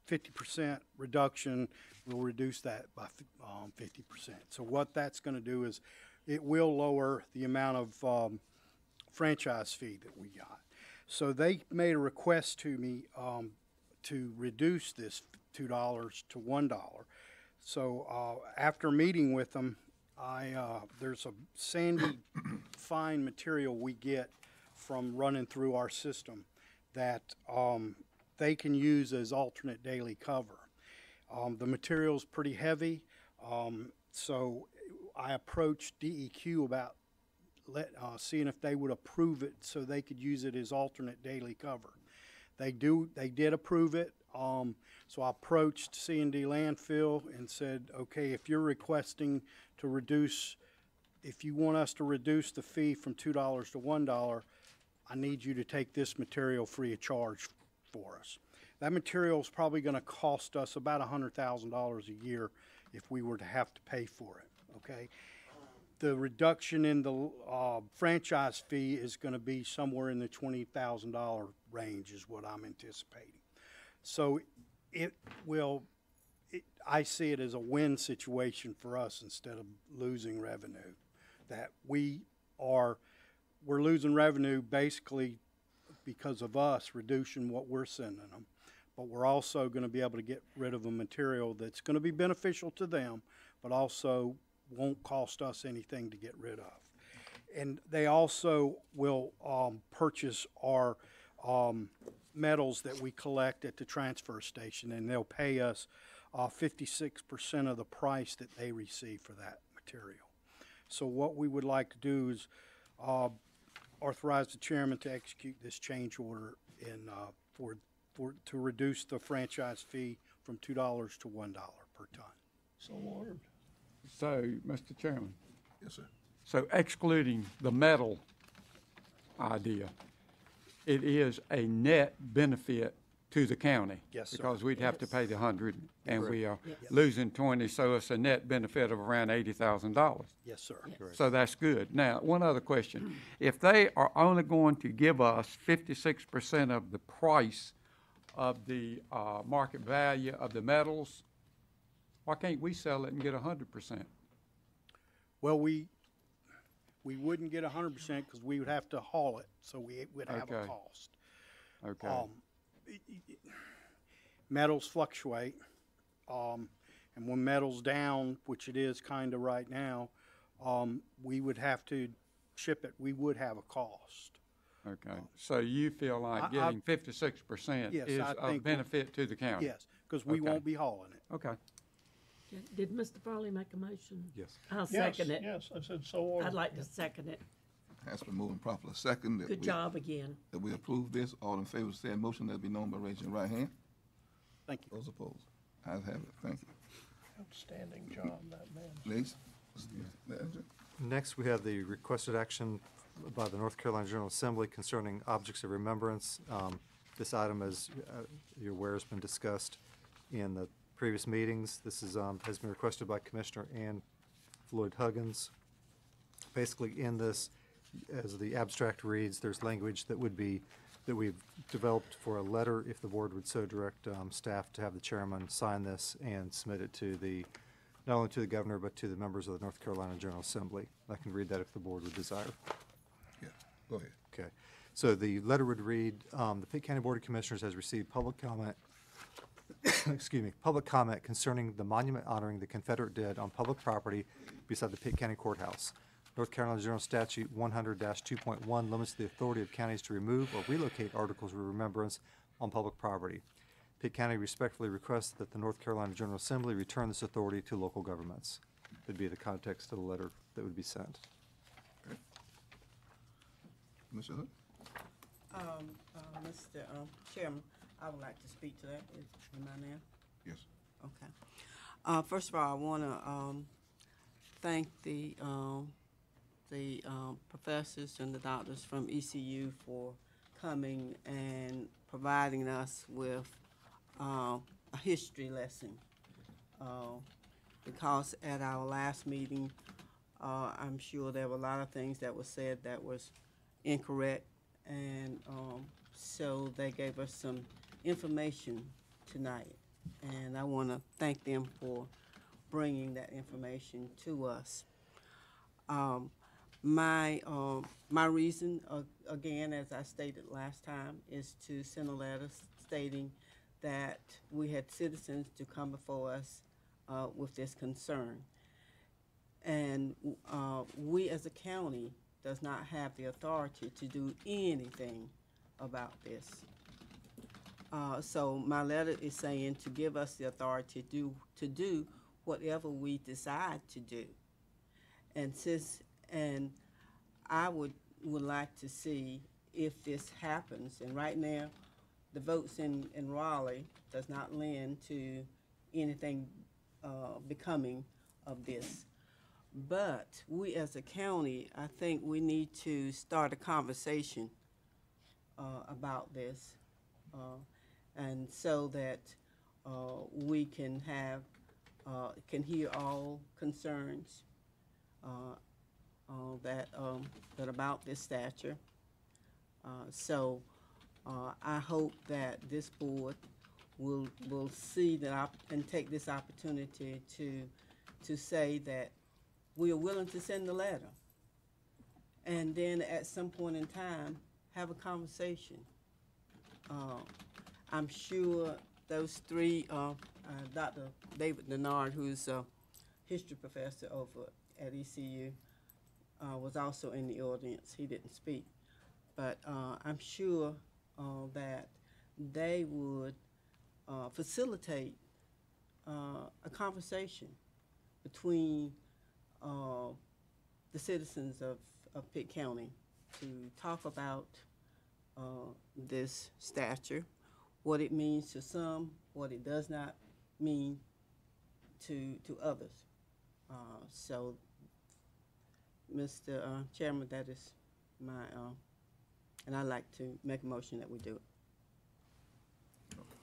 Speaker 22: 50% reduction, we'll reduce that by 50%. So what that's going to do is it will lower the amount of franchise fee that we got. So they made a request to me to reduce this $2 to $1. So after meeting with them, there's a sandy fine material we get from running through our system that they can use as alternate daily cover. The material's pretty heavy, so I approached DEQ about seeing if they would approve it so they could use it as alternate daily cover. They did approve it, so I approached C&D Landfill and said, okay, if you're requesting to reduce, if you want us to reduce the fee from $2 to $1, I need you to take this material free of charge for us. That material is probably going to cost us about $100,000 a year if we were to have to pay for it, okay? The reduction in the franchise fee is going to be somewhere in the $20,000 range is what I'm anticipating. So it will, I see it as a win situation for us instead of losing revenue. That we're losing revenue basically because of us reducing what we're sending them. But we're also going to be able to get rid of a material that's going to be beneficial to them, but also won't cost us anything to get rid of. And they also will purchase our metals that we collect at the transfer station, and they'll pay us 56% of the price that they receive for that material. So what we would like to do is authorize the chairman to execute this change order in, to reduce the franchise fee from $2 to $1 per ton.
Speaker 21: So ordered.
Speaker 5: So, Mr. Chairman,
Speaker 1: Yes, sir.
Speaker 5: so excluding the metal idea, it is a net benefit to the county.
Speaker 22: Yes, sir.
Speaker 5: Because we'd have to pay the 100, and we are
Speaker 22: Yes.
Speaker 5: losing 20, so it's a net benefit of around $80,000.
Speaker 22: Yes, sir. Correct.
Speaker 5: So that's good. Now, one other question. If they are only going to give us 56% of the price of the market value of the metals, why can't we sell it and get 100%?
Speaker 22: Well, we wouldn't get 100% because we would have to haul it, so we would have a
Speaker 5: Okay.
Speaker 22: cost.
Speaker 5: Okay.
Speaker 22: Metals fluctuate, and when metal's down, which it is kind of right now, we would have to ship it. We would have a cost.
Speaker 5: Okay, so you feel like getting 56%
Speaker 22: Yes,
Speaker 5: is
Speaker 22: I
Speaker 5: of
Speaker 22: think
Speaker 5: benefit to the county?
Speaker 22: Yes, because we
Speaker 5: Okay.
Speaker 22: won't be hauling it.
Speaker 5: Okay.
Speaker 3: Did Mr. Farley make a motion?
Speaker 6: Yes.
Speaker 3: I'll second it.
Speaker 21: Yes, I said so ordered.
Speaker 3: I'd like to second it.
Speaker 1: Has been moved and properly second. That
Speaker 3: Good
Speaker 1: we-
Speaker 3: job again.
Speaker 1: That we approve this. All in favor of said motion, let it be known by raising your right hand.
Speaker 22: Thank you.
Speaker 1: Those opposed? Ayes have it. Thank you.
Speaker 21: Outstanding job, that man.
Speaker 1: Next, Mr. Manager.
Speaker 6: Next, we have the requested action by the North Carolina General Assembly concerning objects of remembrance. This item, as you're aware, has been discussed in the previous meetings. This is, has been requested by Commissioner Ann Floyd Huggins. Basically, in this, as the abstract reads, there's language that would be, that we've developed for a letter, if the board would so direct staff to have the chairman sign this and submit it to the, not only to the governor, but to the members of the North Carolina General Assembly. I can read that if the board would desire.
Speaker 1: Yeah, go ahead.
Speaker 6: Okay. So the letter would read, the Pitt County Board of Commissioners has received public comment, excuse me, public comment concerning the monument honoring the Confederate dead on public property beside the Pitt County Courthouse. North Carolina General Statute 100-2.1 limits the authority of counties to remove or relocate articles of remembrance on public property. Pitt County respectfully requests that the North Carolina General Assembly return this authority to local governments. That'd be the context of the letter that would be sent.
Speaker 1: Commissioner Hood?
Speaker 2: Mr. Chairman, I would like to speak to that. Am I now?
Speaker 1: Yes.
Speaker 2: Okay. First of all, I want to thank the professors and the doctors from ECU for coming and providing us with a history lesson. Because at our last meeting, I'm sure there were a lot of things that were said that was incorrect, and so they gave us some information tonight, and I want to thank them for bringing that information to us. My reason, again, as I stated last time, is to send a letter stating that we had citizens to come before us with this concern. And we as a county does not have the authority to do anything about this. So my letter is saying to give us the authority to do whatever we decide to do. And I would like to see if this happens. And right now, the votes in Raleigh does not lend to anything becoming of this. But we as a county, I think we need to start a conversation about this, and so that we can have can hear all concerns that about this stature. So I hope that this board will see that and take this opportunity to say that we are willing to send the letter, and then at some point in time have a conversation. I'm sure those three, Dr. David Denard, who's a history professor over at ECU, was also in the audience. He didn't speak, but I'm sure that they would facilitate a conversation between the citizens of Pitt County to talk about this statute, what it means to some, what it does not mean to others. So, Mr. Chairman, that is my, and I'd like to make a motion that we do it.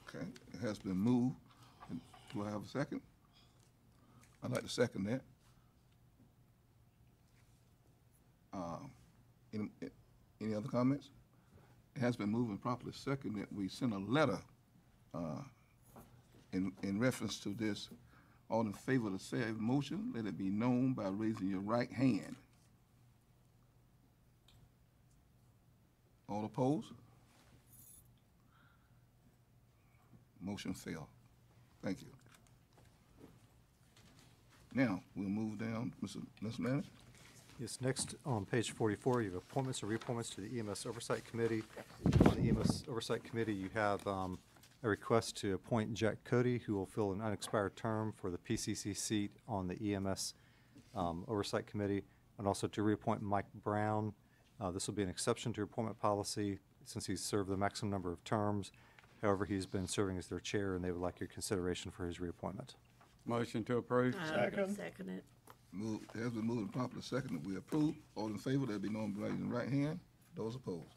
Speaker 1: Okay, it has been moved. Do I have a second? I'd like to second that. Any other comments? It has been moved and properly second that we send a letter in reference to this. All in favor of the said motion, let it be known by raising your right hand. All opposed? Motion failed. Thank you. Now, we'll move down, Mr. Manager.
Speaker 6: Yes, next on page 44, you have appointments or reappointments to the EMS Oversight Committee. On the EMS Oversight Committee, you have a request to appoint Jack Cody, who will fill an unexpired term for the PCC seat on the EMS Oversight Committee, and also to reappoint Mike Brown. This will be an exception to appointment policy since he's served the maximum number of terms. However, he's been serving as their chair, and they would like your consideration for his reappointment.
Speaker 5: Motion to approve.
Speaker 21: Second.
Speaker 3: Second it.
Speaker 1: It has been moved and properly second that we approve. All in favor, let it be known by raising the right hand. Those opposed?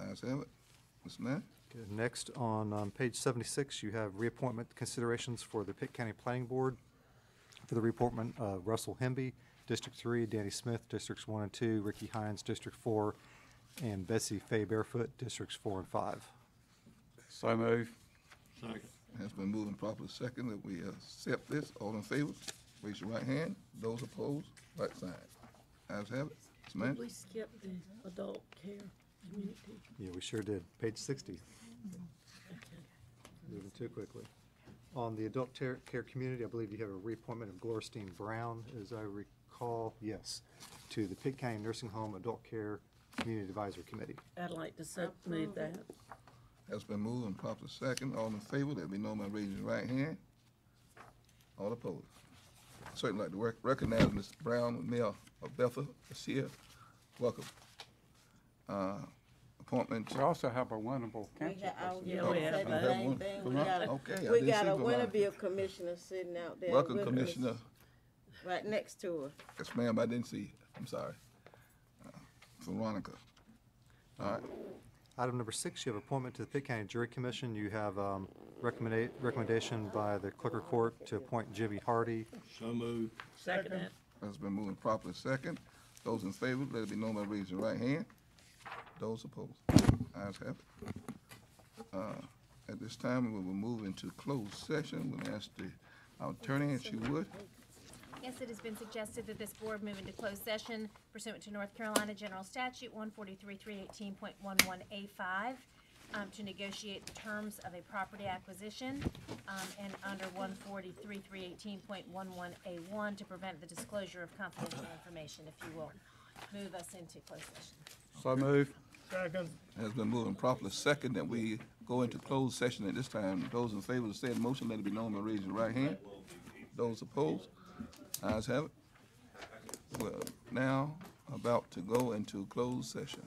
Speaker 1: Ayes have it. Mr. Manager?
Speaker 6: Okay, next on page 76, you have reappointment considerations for the Pitt County Planning Board. For the reappointment of Russell Hemby, District 3, Danny Smith, Districts 1 and 2, Ricky Hines, District 4, and Bessie Faye Barefoot, Districts 4 and 5.
Speaker 5: So move.
Speaker 10: Second.
Speaker 1: It has been moved and properly second that we accept this. All in favor, raise your right hand. Those opposed, right side. Ayes have it. Mr.
Speaker 3: Did
Speaker 1: Manager?
Speaker 3: we skip the adult care community?
Speaker 6: Yeah, we sure did. Page 60. Moving too quickly. On the adult care community, I believe you have a reappointment of Glorstein Brown, as I recall, yes, to the Pitt County Nursing Home Adult Care Community Advisory Committee.
Speaker 3: I'd like to move that.
Speaker 1: Has been moved and properly second. All in favor, let it be known by raising your right hand. All opposed? I'd certainly like to recognize Ms. Brown, Mayor of Bethel, is here. Welcome. Appointment.
Speaker 5: We also have a winnable
Speaker 11: We
Speaker 5: cancer
Speaker 11: got, I was
Speaker 5: person.
Speaker 11: gonna say
Speaker 1: we
Speaker 11: the
Speaker 1: have
Speaker 11: same
Speaker 1: one.
Speaker 11: thing.
Speaker 1: Okay, I
Speaker 11: We
Speaker 1: didn't
Speaker 11: got
Speaker 1: see
Speaker 11: a
Speaker 1: Veronica.
Speaker 11: Winterville commissioner sitting out there.
Speaker 1: Welcome,
Speaker 11: with us,
Speaker 1: Commissioner.
Speaker 11: Right next to her.
Speaker 1: Yes, ma'am, I didn't see you. I'm sorry. Veronica. All right.
Speaker 6: Item number 6, you have appointment to the Pitt County Jury Commission. You have recommendation by the Clerk of Court to appoint Jimmy Hardy.
Speaker 10: So moved.
Speaker 3: Second it.
Speaker 1: Has been moved and properly second. Those in favor, let it be known by raising your right hand. Those opposed? Ayes have it. At this time, we will move into closed session. We'll ask our attorney if she would.
Speaker 15: Yes, it has been suggested that this board move into closed session pursuant to North Carolina General Statute 143.318.11A5 to negotiate the terms of a property acquisition, and under 143.318.11A1 to prevent the disclosure of confidential information. If you will move us into closed session.
Speaker 5: So move.
Speaker 21: Second.
Speaker 1: Has been moved and properly second that we go into closed session at this time. Those in favor of the said motion, let it be known by raising your right hand. Those opposed? Ayes have it. We're now about to go into closed session.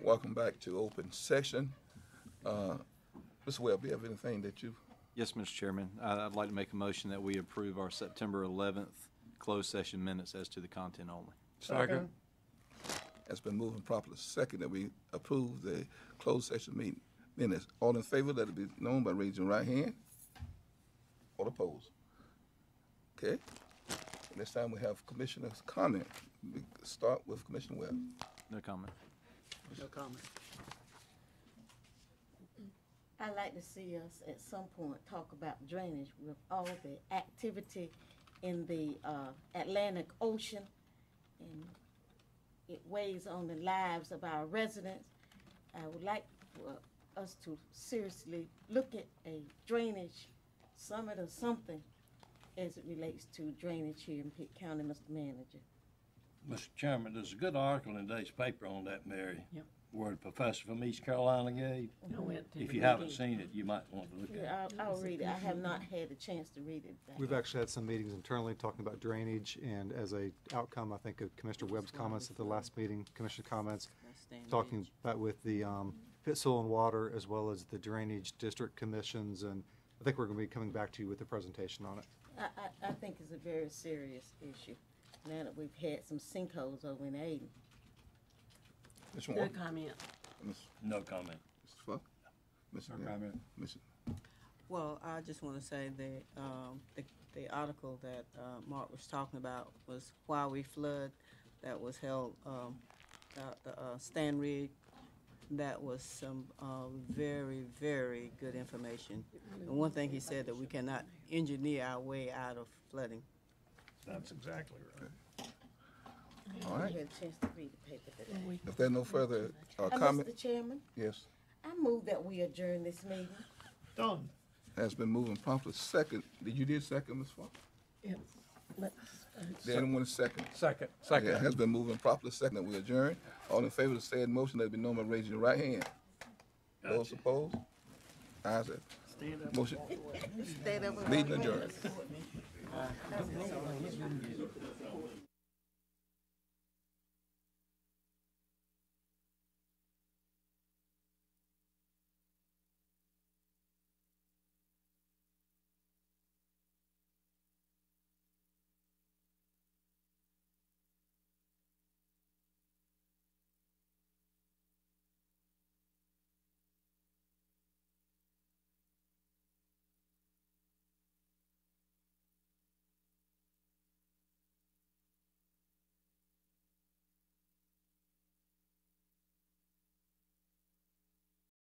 Speaker 1: Welcome back to open session. Mr. Webb, do you have anything that you?
Speaker 8: Yes, Mr. Chairman. I'd like to make a motion that we approve our September 11th closed session minutes as to the content only.
Speaker 1: Second. It's been moved and properly second that we approve the closed session meeting minutes. All in favor, let it be known by raising your right hand. All opposed? Okay. This time we have commissioner's comment. We start with Commissioner Webb.
Speaker 8: No comment.
Speaker 2: No comment.
Speaker 11: I'd like to see us at some point talk about drainage with all the activity in the Atlantic Ocean, and it weighs on the lives of our residents. I would like for us to seriously look at a drainage summit or something as it relates to drainage here in Pitt County, Mr. Manager.
Speaker 10: Mr. Chairman, there's a good article in today's paper on that, Mary.
Speaker 2: Yep.
Speaker 10: Where the professor from East Carolina gave. If you haven't seen it, you might want to look at it.
Speaker 11: Yeah, I'll read it. I have not had a chance to read it.
Speaker 6: We've actually had some meetings internally talking about drainage, and as a outcome, I think of Commissioner Webb's comments at the last meeting, Commissioner comments, talking about with the Pitt Soil and Water as well as the drainage district commissions, and I think we're going to be coming back to you with a presentation on it.
Speaker 11: I think it's a very serious issue now that we've had some sinkholes over in Aden.
Speaker 2: No comment.
Speaker 10: No comment.
Speaker 1: Mr. Fuck? Mr.
Speaker 5: No comment.
Speaker 1: Mr.
Speaker 2: Well, I just want to say that the article that Mark was talking about was Why We Flood, that was held at the Stan Ridge. That was some very, very good information. And one thing he said that we cannot engineer our way out of flooding.
Speaker 21: That's exactly right.
Speaker 1: All right.
Speaker 11: I had a chance to read the paper today.
Speaker 1: If there are no further comment.
Speaker 11: Mr. Chairman,
Speaker 1: Yes.
Speaker 11: I move that we adjourn this meeting.
Speaker 21: Done.
Speaker 1: Has been moved and properly second. Did you second, Ms. Fuck?
Speaker 2: Yes.
Speaker 1: Did anyone second?
Speaker 5: Second.
Speaker 1: Yeah, it has been moved and properly second that we adjourn. All in favor of the said motion, let it be known by raising your right hand. Those opposed? Ayes have it.
Speaker 4: Stand up.
Speaker 1: Motion.
Speaker 11: Stand up.
Speaker 1: Meeting adjourned.